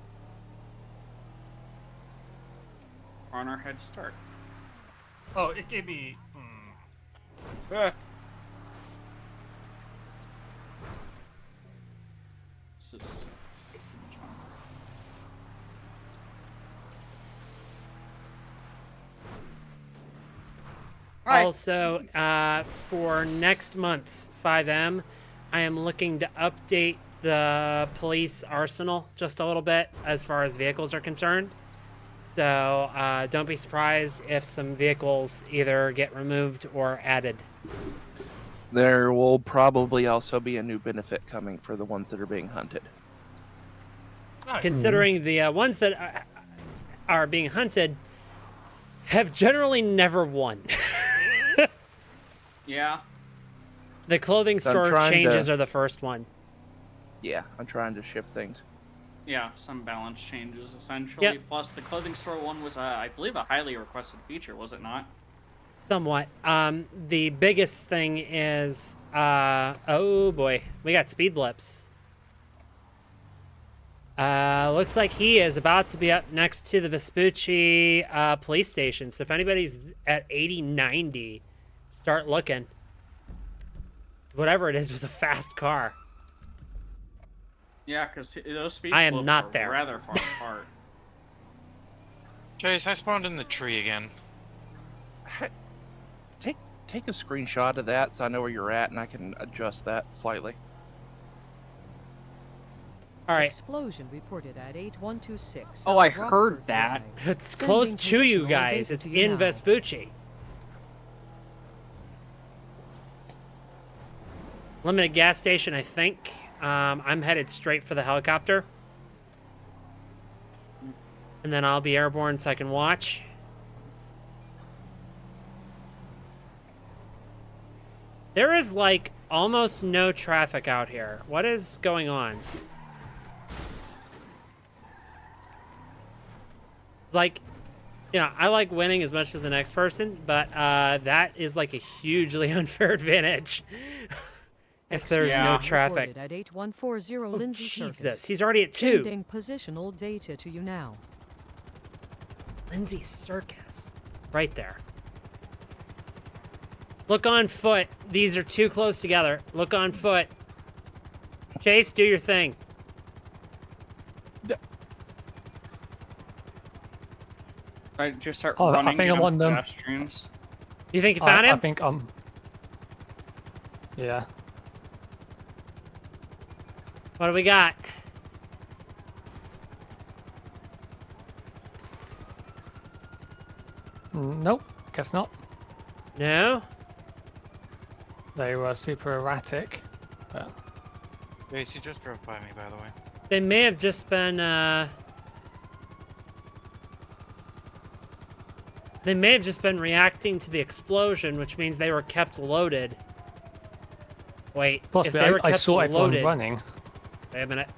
We're on our head start. Oh, it gave me. This is. Alright. Also, for next month's FiveM, I am looking to update the police arsenal just a little bit as far as vehicles are concerned. So don't be surprised if some vehicles either get removed or added. There will probably also be a new benefit coming for the ones that are being hunted. Nice. Considering the ones that are being hunted have generally never won. Yeah. The clothing So I'm store trying changes to- are the first one. Yeah, I'm trying to shift things. Yeah, some balance changes essentially. Yep. Plus, the clothing store one was, I believe, a highly requested feature, was it not? Somewhat. The biggest thing is, oh boy, we got speed blips. Looks like he is about to be up next to the Vespucci police station. So if anybody's at 80, 90, start looking. Whatever it is was a fast car. Yeah, because those speed I am bumps not are there. rather far apart. Chase, I spawned in the tree again. Take a screenshot of that so I know where you're at and I can adjust that slightly. All right, Explosion reported at 8126. Oh, I South heard Rockford that. Drive. it's Sending close to you positional guys. data It's to you in now. Vespucci. Limited gas station, I think. I'm headed straight for the helicopter. And then I'll be airborne so I can watch. There is like almost no traffic out here. What is going on? It's like, I like winning as much as the next person, but that is like a hugely unfair advantage. If there's Yeah. no Reported traffic. Reported at 8140 Oh, Lindsay Jesus, Circus. he's already at 2. Sending positional data to you now. Lindsay Circus. Right there. Look on foot. These are too close together. Look on foot. Chase, do your thing. I just start Oh, I running. think get I'm on them. pedestrians. You think you found I him? think yeah. What do we got? Nope, guess not. No? They were super erratic, but Jace, you just drove by me, by the way. They may have just been, They may have just been reacting to the explosion, which means they were kept loaded. Wait, if possibly they were I kept saw everyone loaded... running. Wait a minute.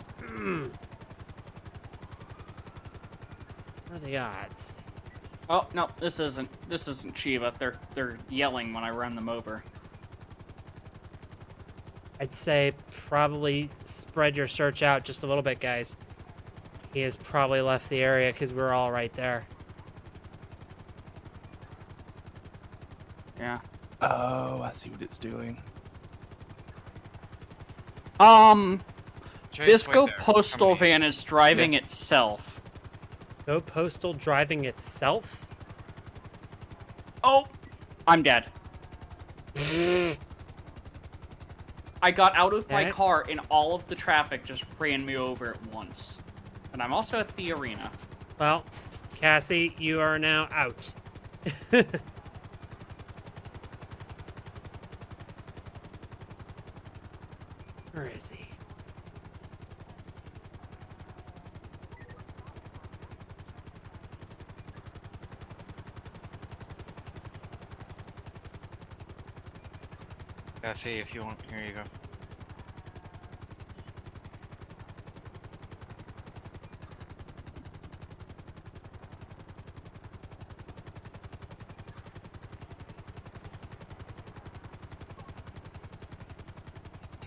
What are the odds? Oh no, this isn't Shiva. They're yelling when I run them over. I'd say probably spread your search out just a little bit, guys. He has probably left the area because we're all right there. Yeah. Oh, I see what it's doing. Jace, this wait Go there. Postal Come here. van is driving itself. Go Postal driving itself? Oh, I'm dead. I got out of my Okay. car and all of the traffic just ran me over at once. And I'm also at the arena. Well, Cassie, you are now out. Where is he? Yeah, see if you want. Here you go.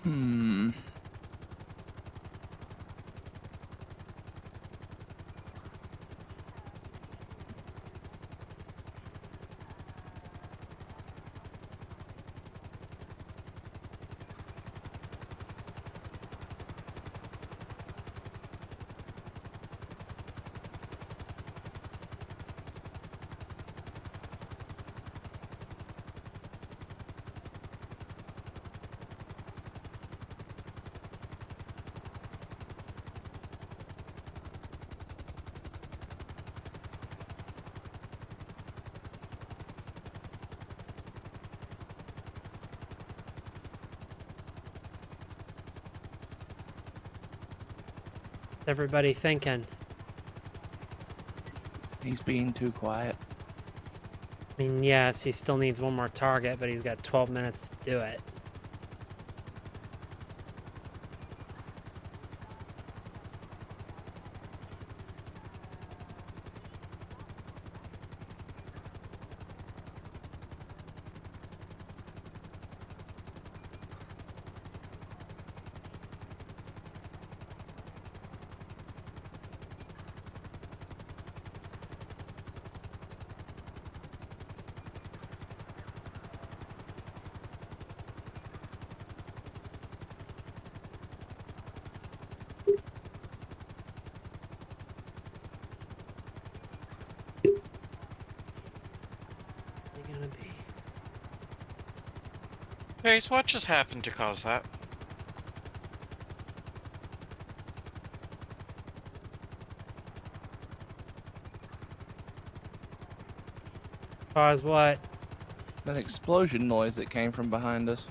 Hmm. What's everybody thinking? He's being too quiet. I mean, yes, he still needs one more target, but he's got 12 minutes to do it. What's he gonna be? Jace, what just happened to cause that? Cause what? That explosion noise that came from behind us.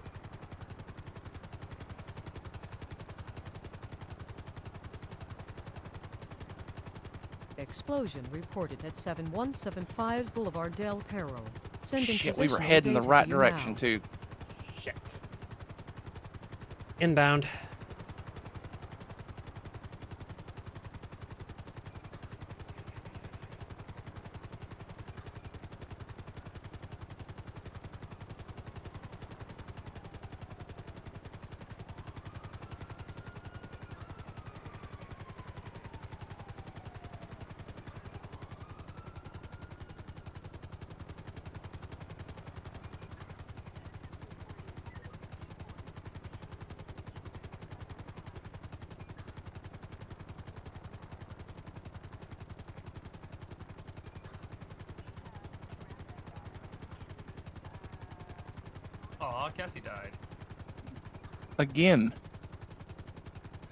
Explosion reported at 7175 Boulevard Del Perro. Sending Shit, we were positional heading the data right to you direction now. too. Shit. Inbound. Aw, Cassie died. Again.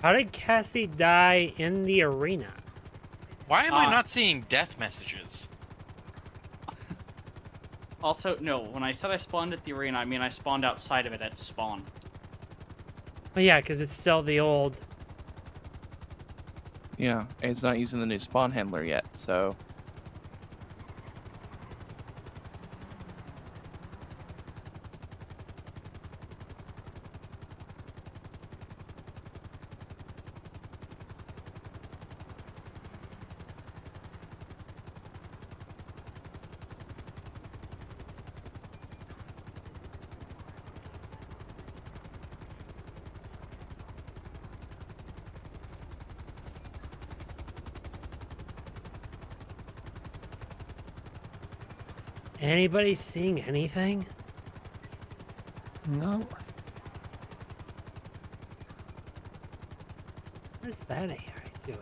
How did Cassie die in the arena? Why am I not seeing death messages? Also, no, when I said I spawned at the arena, I mean I spawned outside of it at spawn. Well, yeah, because it's still the old. Yeah, and it's not using the new spawn handler yet, so. Anybody seeing anything? No. What is that AI doing?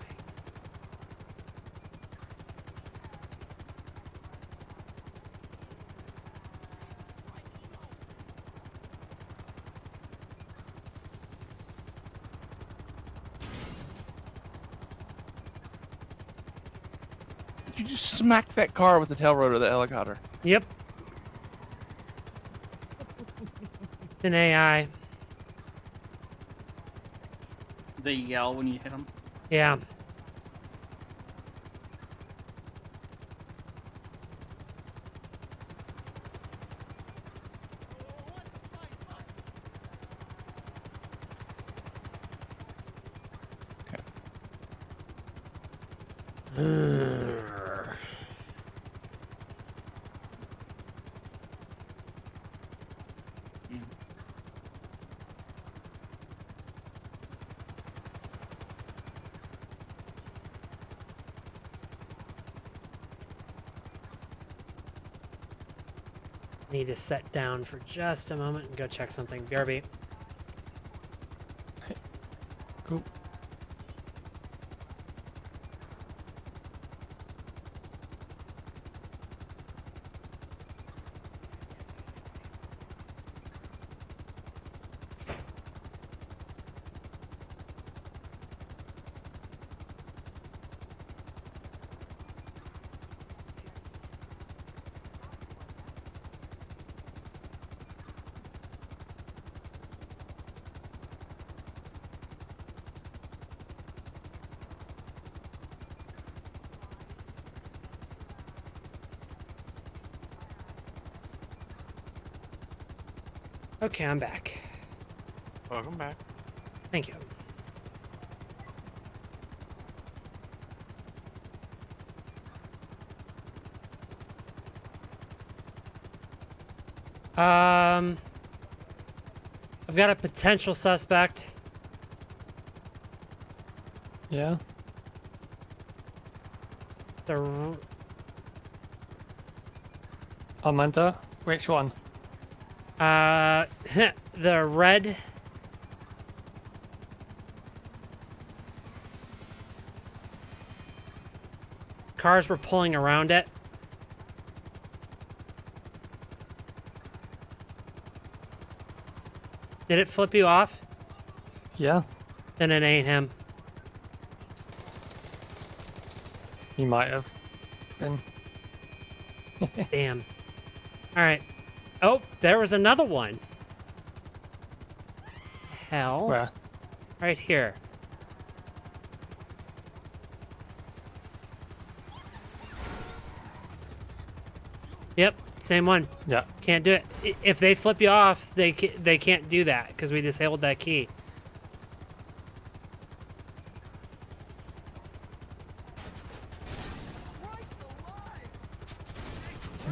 You just smacked that car with the tail rotor of the helicopter. Yep. It's an AI. They yell when you hit them. Yeah. Need to set down for just a moment and go check something. BRB. Cool. Okay, I'm back. Welcome back. Thank you. I've got a potential suspect. Yeah. The Amanda, which one? the red. Cars were pulling around it. Did it flip you off? Yeah. Then it ain't him. He might have been. Damn. All right. Oh, there was another one. Hell. Where? Right here. Yep, same one. Yeah. Can't do it. If they flip you off, they can't do that because we disabled that key.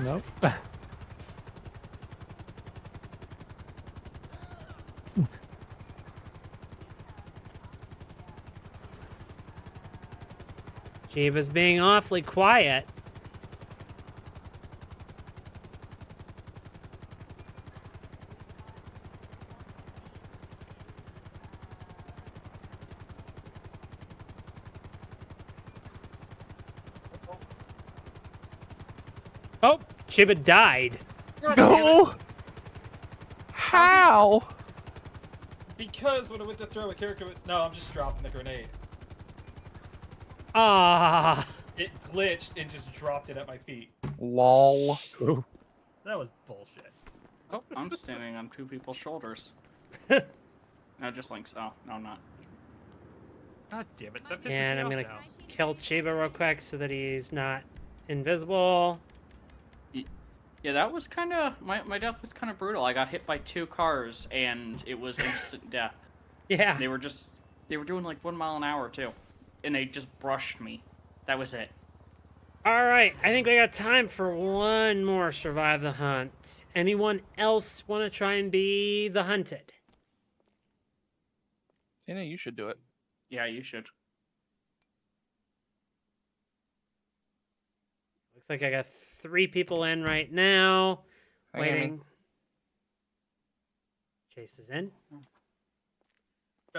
Nope. Jeeva's being awfully quiet. Oh, Chiba died. Go! How? Because when I went to throw a character with... No, I'm just dropping the grenade. Ah. It glitched and just dropped it at my feet. Lol. No, That was bullshit. Oh, I'm standing on two people's shoulders. No, just Link's. Oh, no, I'm not. God damn it, that pisses And me I'm off gonna now. kill Chiba real quick so that he's not invisible. Yeah, that was kind of my death was kind of brutal. I got hit by 2 cars and it was instant death. Yeah. They were doing like 1 mile an hour too, and they just brushed me. That was it. All right, I think we got time for one more survive the hunt. Anyone else want to try and be the hunted? Tina, you should do it. Yeah, you should. Looks like I got 3 people in right now. Hi, Waiting. Amy. Chase is in.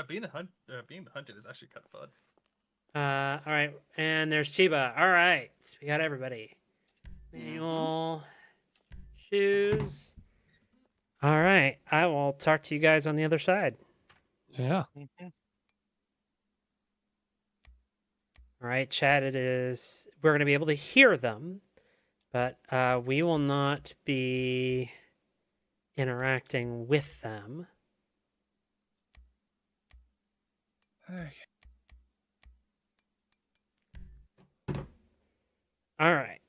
Being the hunted is actually kind of fun. All right, and there's Chiba. All right, we got everybody. Manual shoes. All right, I will talk to you guys on the other side. Yeah. All right, chat. We're going to be able to hear them, but we will not be interacting with them. Okay. All right,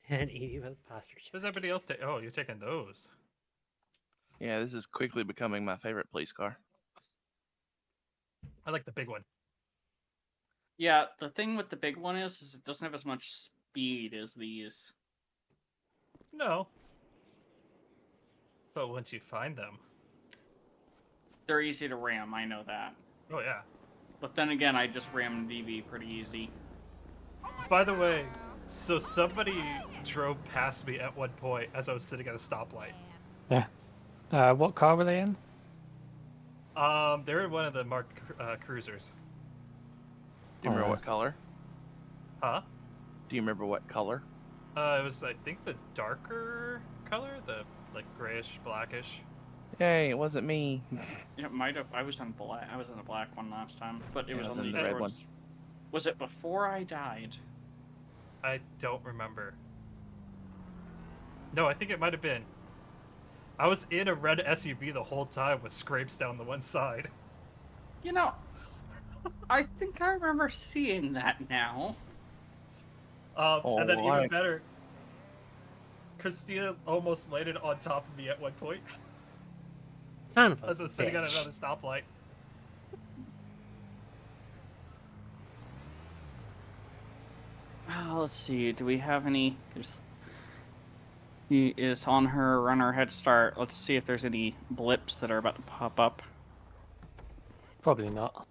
and Edie with posture check. Does everybody else take? Oh, you're taking those. Yeah, this is quickly becoming my favorite police car. I like the big one. Yeah, the thing with the big one is it doesn't have as much speed as these. No. But once you find them. They're easy to ram, I know that. Oh yeah. But then again, I just rammed DV pretty easy. By the way, so somebody drove past me at one point as I was sitting at a stoplight. Yeah. What car were they in? They're in one of the marked cruisers. Do you remember Alright. what color? Huh? Do you remember what color? It was I think the darker color, the like grayish, blackish. Hey, it wasn't me. It might have. I was in black. I was in the black one last time, but it Yeah, I was was on in the the red one. Was it before I died? I don't remember. No, I think it might have been. I was in a red SUV the whole time with scrapes down the one side. You know, I think I remember seeing that now. And then why? even better, Christina almost landed on top of me at one point Son of a as I was sitting at bitch. another stoplight. Let's see. Do we have any? He is on her runner head start. Let's see if there's any blips that are about to pop up. Probably not.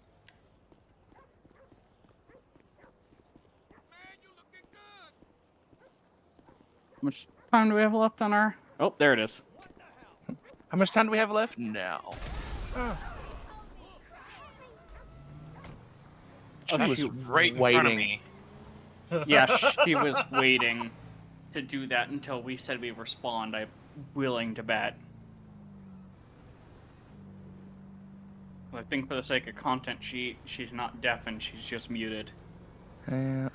How much time do we have left on our? Oh, there it is. How much time do we have left? No. She Oh, was she- right in front of waiting. me. Yeah, she was waiting to do that until we said we respawned. I'm willing to bet. I think for the sake of content, she's not deaf and she's just muted. Yeah.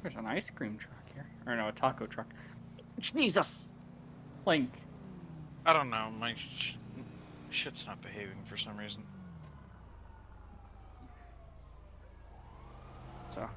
There's an ice cream truck here, or no, a taco truck. Jesus, Link. I don't know. My shit's not behaving for some reason. So.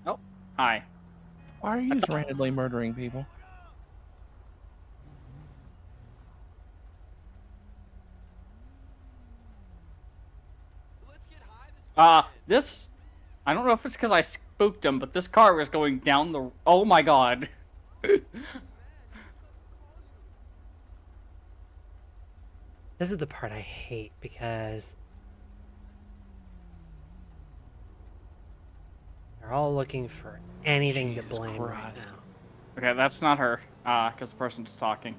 Oh, hi. Why are you just randomly murdering people? This... I don't know if it's because I spooked him, but this car was going down the... Oh my god. This is the part I hate because they're all looking for anything Jesus to blame right Christ. now. Okay, that's not her, because the person's talking.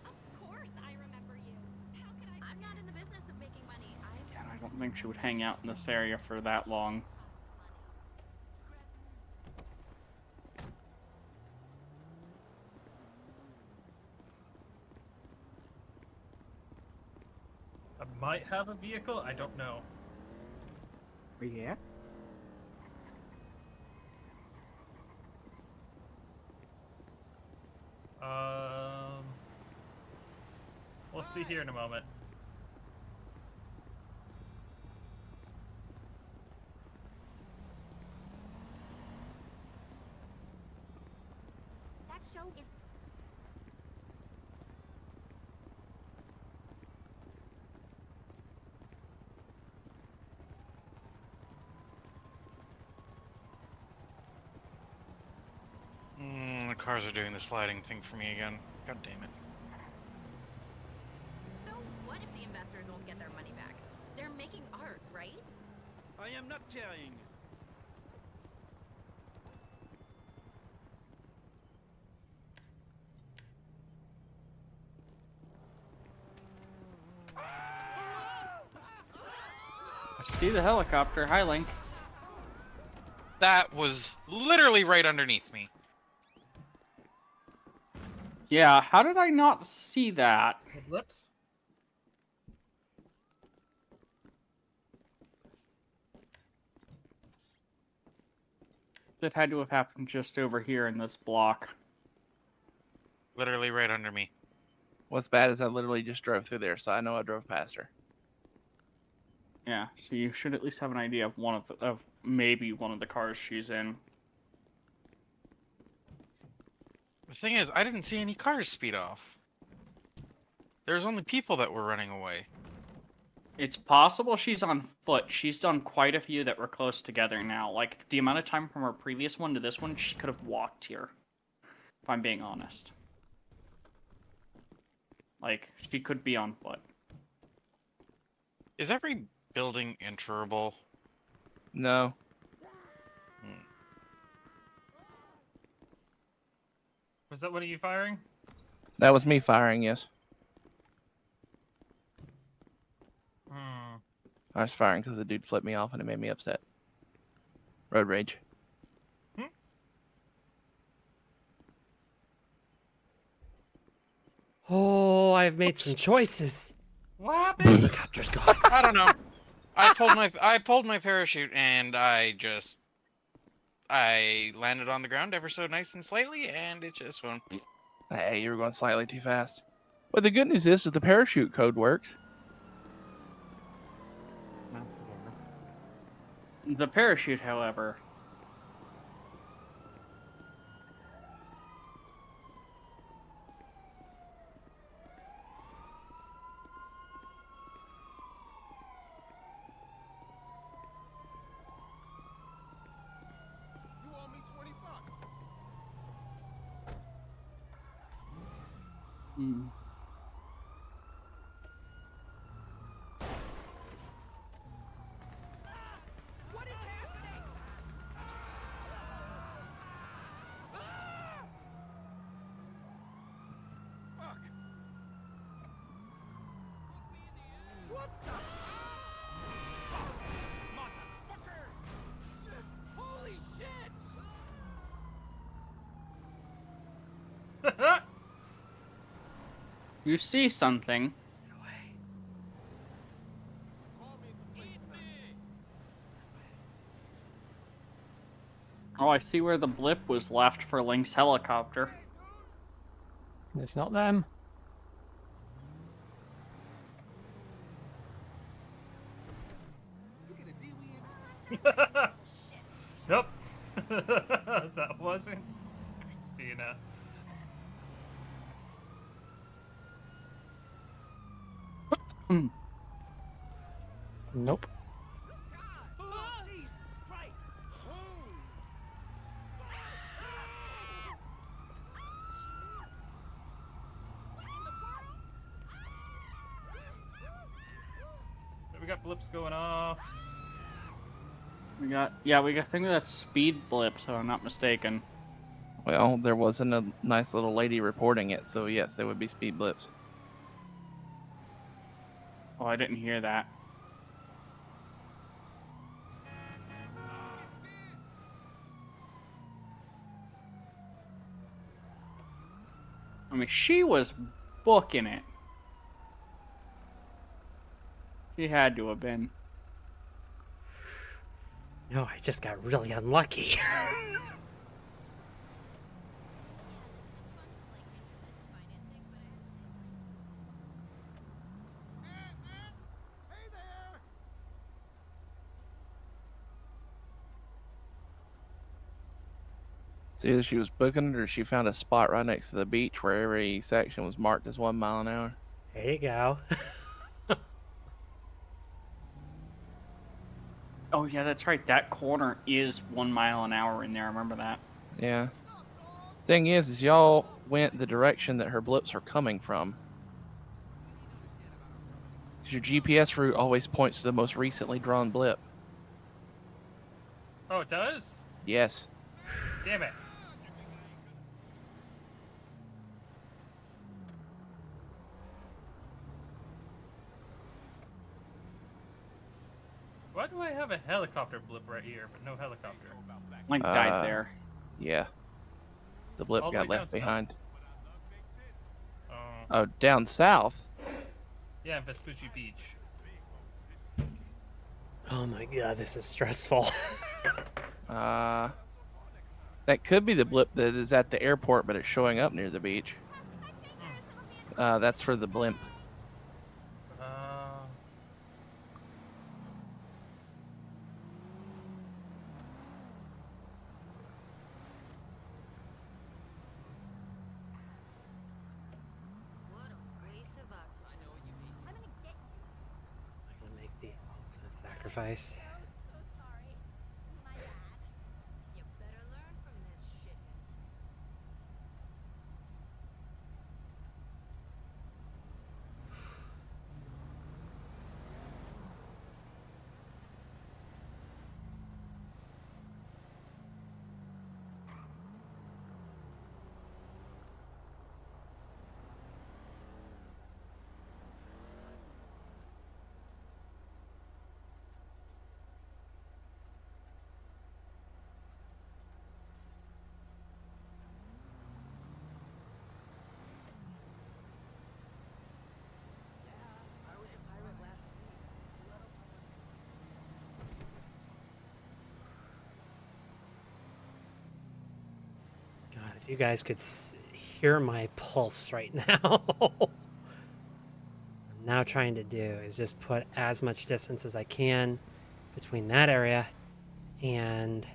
Of course I remember you. How could I? I'm not in the business of making money. Yeah, I don't think she would hang out in this area for that long. I might have a vehicle. I don't know. Yeah? We'll see here in a moment. That show is. The cars are doing the sliding thing for me again. God damn it. So what if the investors won't get their money back? They're making art, right? I am not carrying. I see the helicopter. Hi, Link. That was literally right underneath me. Yeah, how did I not see that? The blips? That had to have happened just over here in this block. Literally right under me. What's bad is I literally just drove through there, so I know I drove past her. Yeah, so you should at least have an idea of of maybe one of the cars she's in. The thing is, I didn't see any cars speed off. There's only people that were running away. It's possible she's on foot. She's done quite a few that were close together now. Like, the amount of time from her previous one to this one, she could have walked here. If I'm being honest. Like, she could be on foot. Is every building enterable? No. Was that one of you firing? That was me firing, yes. I was firing because the dude flipped me off and it made me upset. Road rage. Oh, I've made some choices. What happened? Helicopter's gone. I don't know. I pulled my parachute and I landed on the ground ever so nice and slightly, and it just went. Hey, you were going slightly too fast. But the good news is that the parachute code works. The parachute, however... You owe me $20. Hmm. What is happening? Fuck. What the? Motherfucker! Shit! Holy shit! You see something. Oh, I see where the blip was left for Link's helicopter. It's not them. Nope. That wasn't Christina. Nope. Oh, Jesus Christ! We got blips going off. We got I think that's speed blip, so I'm not mistaken. Well, there wasn't a nice little lady reporting it, so yes, there would be speed blips. Oh, I didn't hear that. I mean, she was booking it. She had to have been. No, I just got really unlucky. Hey there! So either she was booking it or she found a spot right next to the beach where every section was marked as 1 mile an hour. There you go. Oh yeah, that's right. That corner is 1 mile an hour in there. I remember that. Yeah. Thing is y'all went the direction that her blips are coming from. 'Cause your GPS route always points to the most recently drawn blip. Oh, it does? Yes. Damn it. Why do I have a helicopter blip right here, but no helicopter? Link died there. Yeah. The blip All the got way down left south? behind. Oh, Oh, down south? yeah, Vespucci Beach. Oh my god, this is stressful. That could be the blip that is at the airport, but it's showing up near the beach. That's for the blimp. What a waste of oxygen. I know what you mean. I'm gonna get you. I'm gonna make the ultimate sacrifice. So sorry. My bad. You better learn from this shit. God, if you guys could hear my pulse right now. I'm now trying to do is just put as much distance as I can between that area and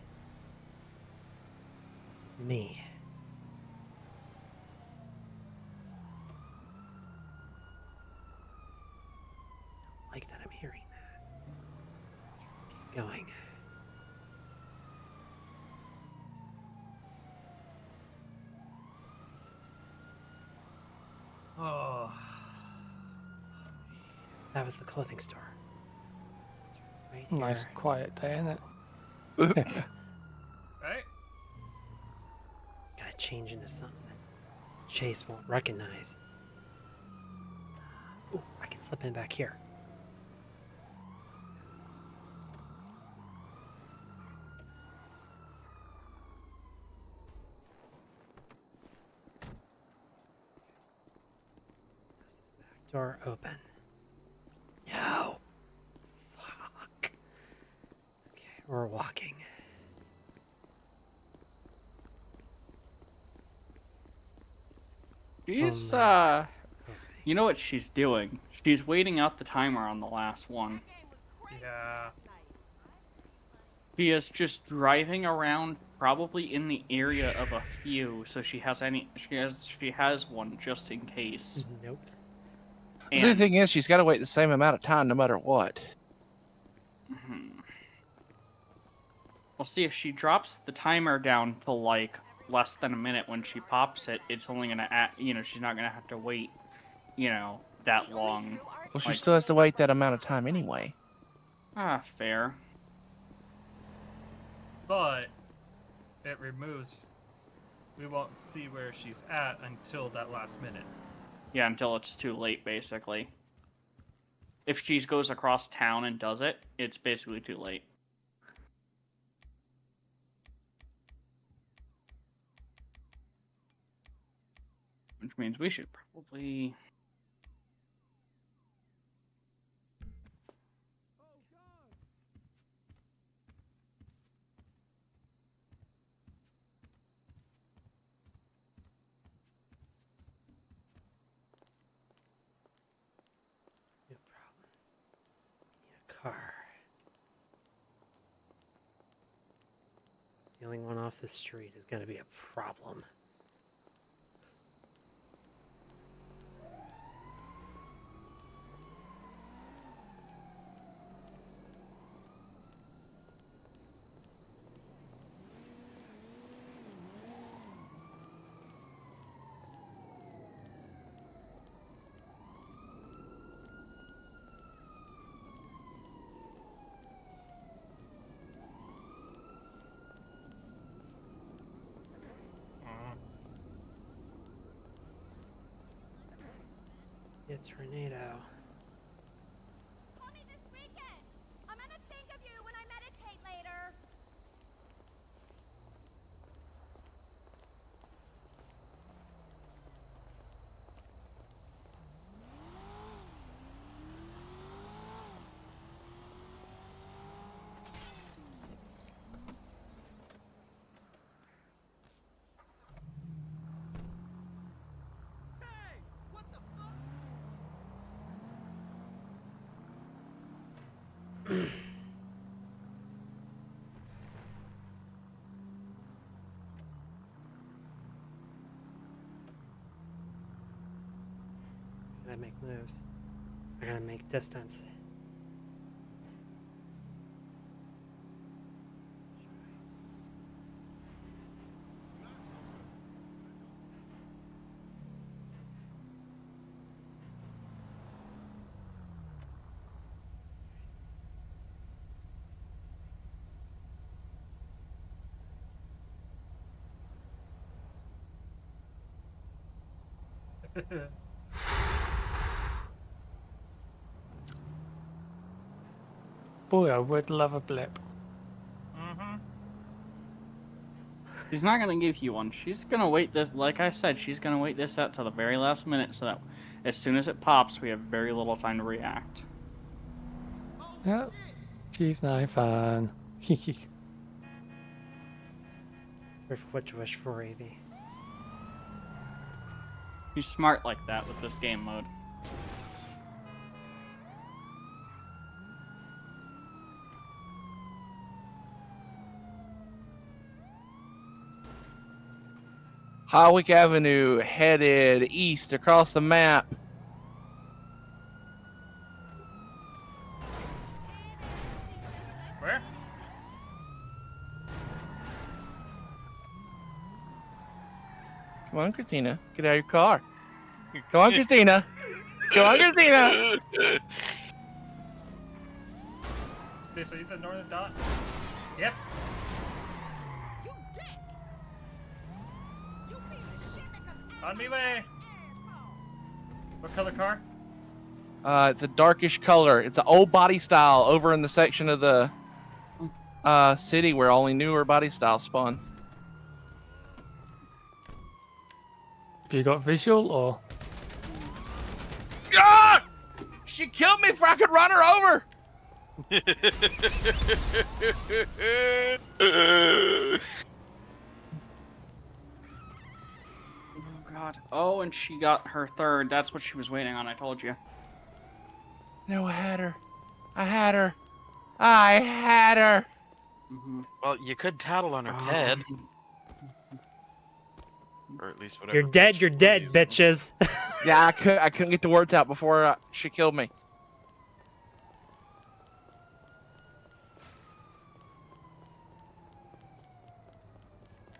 me. I like that I'm hearing that. Keep going. Oh. That was the clothing store. Right Nice here. quiet day, isn't it? Right? Gotta change into something that Chase won't recognize. Ooh, I can slip in back here. Is this back door open? No. Fuck. Okay, we're walking. She's Oh my. Okay. you know what she's doing? She's waiting out the timer on the last one. Yeah. She is just driving around, probably in the area of a few, so she has one just in case. Nope. The And thing is, she's got to wait the same amount of time no matter what. We'll see if she drops the timer down to like less than a minute when she pops it. It's only gonna, she's not gonna have to wait, that long. Well, she Like- still has to wait that amount of time anyway. Fair. But it removes. We won't see where she's at until that last minute. Yeah, until it's too late, basically. If she goes across town and does it, it's basically too late. Which means we should probably... No problem. Need a car. Stealing one off the street is going to be a problem. A tornado. Call me this weekend. I'm gonna think of you when I meditate later. Hey! What the fuck? I gotta make moves. I gotta make distance. Boy, I would love a blip. Mm-hmm. She's not gonna give you one. She's gonna wait this, like I said, she's gonna wait this out till the very last minute so that as soon as it pops, we have very little time to react. Yep. She's no fun. What you wish for, Evie? She's smart like that with this game mode. Hawick Avenue headed east across the map. Where? Come on, Christina. Get out of your car. Come on, Christina. Come on, Christina. Okay, so you the northern dot? Yep. You dick! You piece of shit that comes On me way. asshole! What color car? It's a darkish color. It's an old body style over in the section of the city where only newer body styles spawn. Have you got visual or? Ah! She killed me before I could run her over. Oh god. Oh, and she got her third. That's what she was waiting on, I told you. No, I had her. I had her. I had her. Well, you could tattle on her head, or at least whatever. You're dead. bitch You're was dead, using. bitches. Yeah, I couldn't get the words out before she killed me.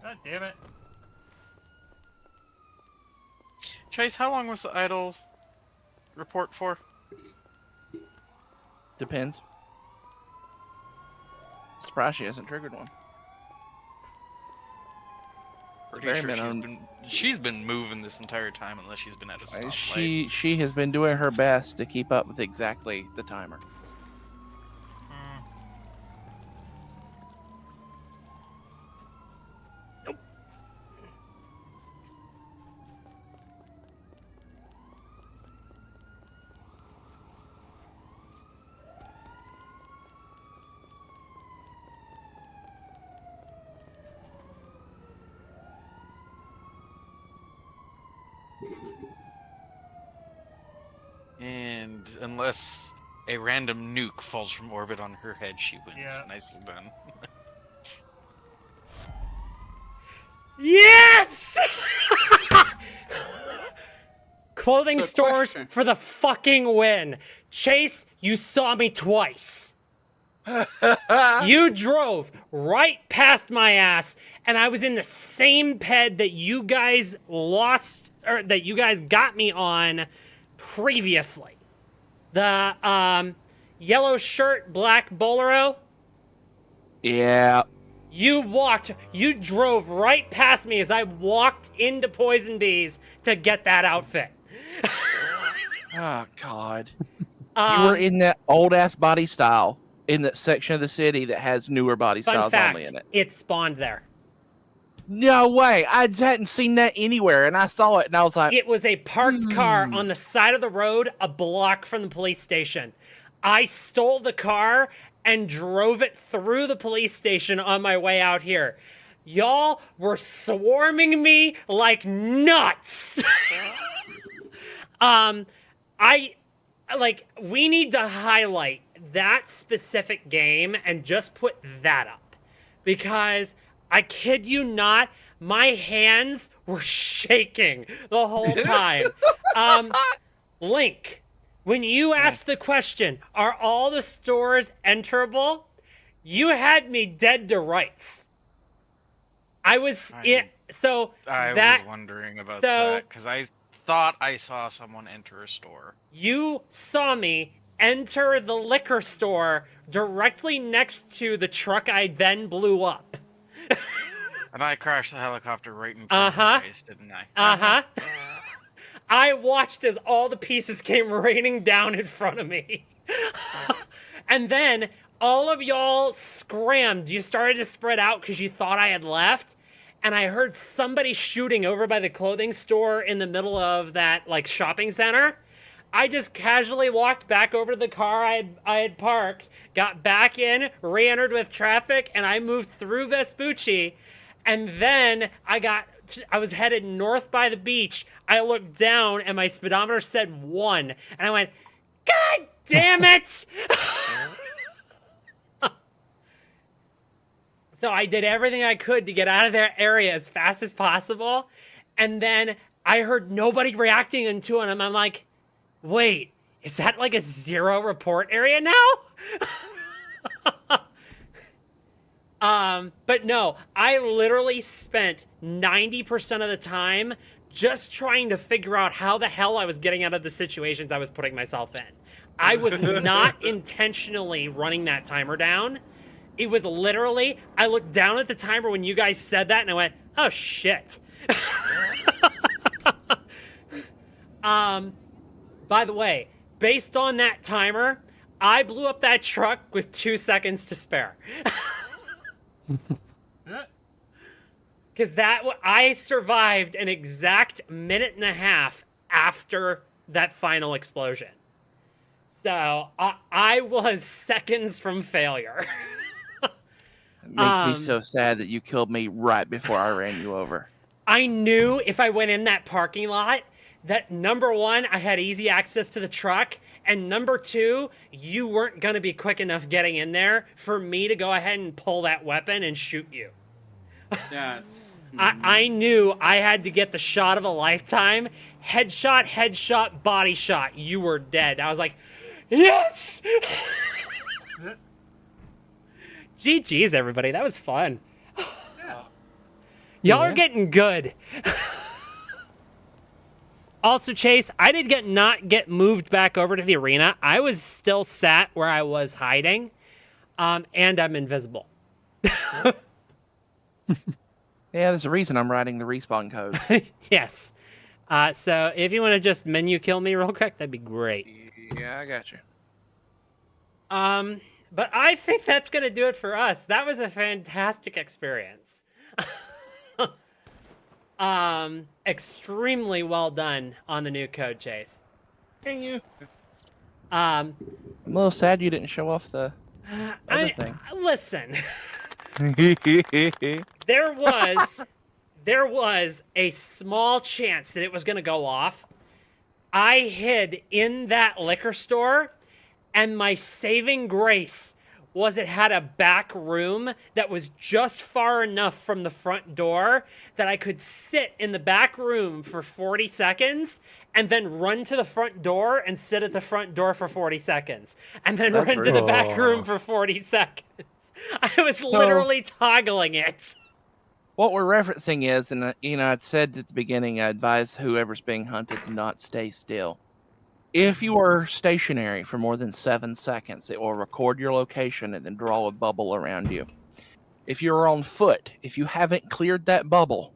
God damn it. Chase, how long was the idle report for? Depends. Surprised she hasn't triggered one. Pretty Very sure minimum. she's been moving this entire time unless she's been at a stoplight. She has been doing her best to keep up with exactly the timer. Hmm. And unless a random nuke falls from orbit on her head, she wins. Yeah. Nicely done. Yes! Clothing So, stores question. for the fucking win. Chase, you saw me twice. You drove right past my ass, and I was in the same ped that you guys lost, or that you guys got me on previously. The yellow shirt, black bolero. Yeah. You drove right past me as I walked into Poison Bees to get that outfit. Oh God. You were in that old ass body style in that section of the city that has newer body Fun styles fact, only in it. it spawned there. No way. I hadn't seen that anywhere, and I saw it, and I was like, It was a parked car on the side of the road, a block from the police station. I stole the car and drove it through the police station on my way out here. Y'all were swarming me like nuts. We need to highlight that specific game and just put that up. Because I kid you not, my hands were shaking the whole time. Link, when you asked the question, are all the stores enterable? You had me dead to rights. I was I that was wondering about so- that because I thought I saw someone enter a store. you saw me enter the liquor store directly next to the truck I then blew up. And I crashed the helicopter right in front of Uh-huh. her face, didn't I? Uh-huh. I watched as all the pieces came raining down in front of me. And then all of y'all scrammed. You started to spread out because you thought I had left. And I heard somebody shooting over by the clothing store in the middle of that, like, shopping center. I just casually walked back over to the car I had parked, got back in, re-entered with traffic, and I moved through Vespucci. And then I was headed north by the beach. I looked down and my speedometer said 1. And I went, God damn it! So I did everything I could to get out of their area as fast as possible. And then I heard nobody reacting into it. And I'm like, wait, is that like a 0 report area now? But no, I literally spent 90% of the time just trying to figure out how the hell I was getting out of the situations I was putting myself in. I was not intentionally running that timer down. It was literally, I looked down at the timer when you guys said that and I went, oh shit. By the way, based on that timer, I blew up that truck with 2 seconds to spare. Because I survived an exact minute and a half after that final explosion. So I was seconds from failure. it makes me so sad that you killed me right before I ran you over. I knew if I went in that parking lot that number one, I had easy access to the truck, and number two, you weren't going to be quick enough getting in there for me to go ahead and pull that weapon and shoot you. That's. I knew I had to get the shot of a lifetime. Headshot, body shot. You were dead. I was like, yes! GG's, everybody. That was fun. Y'all are getting good. Also, Chase, I did not get moved back over to the arena. I was still sat where I was hiding, and I'm invisible. Yeah, there's a reason I'm writing the respawn codes. Yes. So if you want to just menu kill me real quick, that'd be great. Yeah, I got you. But I think that's going to do it for us. That was a fantastic experience. Extremely well done on the new code, Chase. Thank you. Um, I'm a little sad you didn't show off the other thing. Listen, there was a small chance that it was going to go off. I hid in that liquor store, and my saving grace was it had a back room that was just far enough from the front door that I could sit in the back room for 40 seconds and then run to the front door and sit at the front door for 40 seconds and then That's run to the back room for 40 seconds. I was literally toggling it. What we're referencing is, and I said at the beginning, I advise whoever's being hunted to not stay still. If you are stationary for more than 7 seconds, it will record your location and then draw a bubble around you. If you're on foot, if you haven't cleared that bubble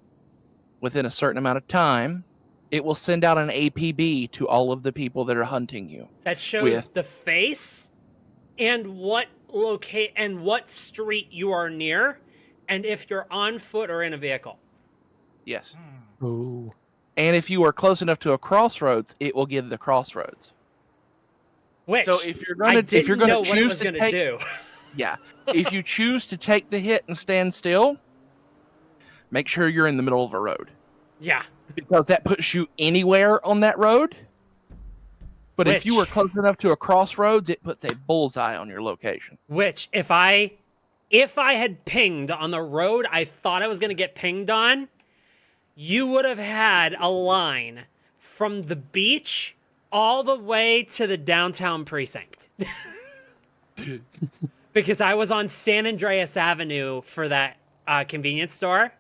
within a certain amount of time, it will send out an APB to all of the people that are hunting you. That shows the face and what street you are near, and if you're on foot or in a vehicle. Yes. Ooh. And if you are close enough to a crossroads, it will give the crossroads. Which So if you're I gonna didn't know what it choose was to gonna take, do. yeah, if you choose to take the hit and stand still, make sure you're in the middle of a road, Yeah. because that puts you anywhere on that road. But if you Which- were close enough to a crossroads, it puts a bullseye on your location. Which, if I had pinged on the road I thought I was gonna get pinged on, you would have had a line from the beach all the way to the downtown precinct. Because I was on San Andreas Avenue for that convenience store.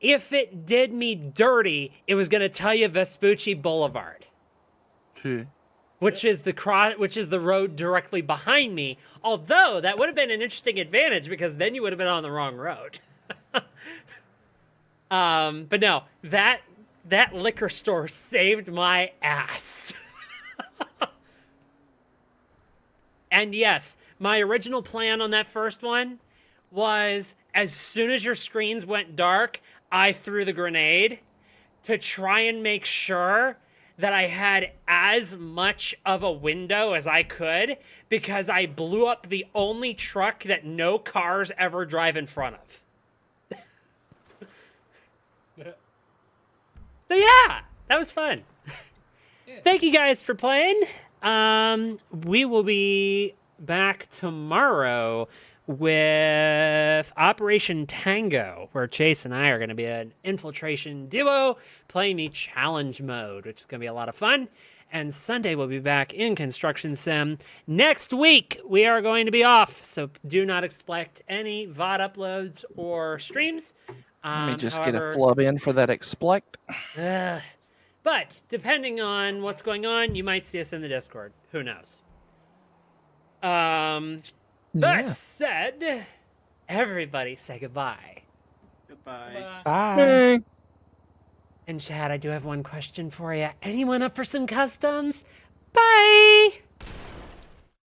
If it did me dirty, it was going to tell you Vespucci Boulevard, which is the road directly behind me. Although that would have been an interesting advantage because then you would have been on the wrong road. But no, that liquor store saved my ass. And yes, my original plan on that first one was as soon as your screens went dark, I threw the grenade to try and make sure that I had as much of a window as I could because I blew up the only truck that no cars ever drive in front of. So yeah, that was fun. Thank you guys for playing. We will be back tomorrow with Operation Tango, where Chase and I are going to be an infiltration duo playing the challenge mode, which is going to be a lot of fun. And Sunday we'll be back in Construction Sim. Next week we are going to be off, so do not expect any VOD uploads or streams. Let me just however, get a flub in for that exploit. But depending on what's going on, you might see us in the Discord. Who knows? That said, everybody say goodbye. Goodbye. Bye. And Chad, I do have one question for you. Anyone up for some customs? Bye!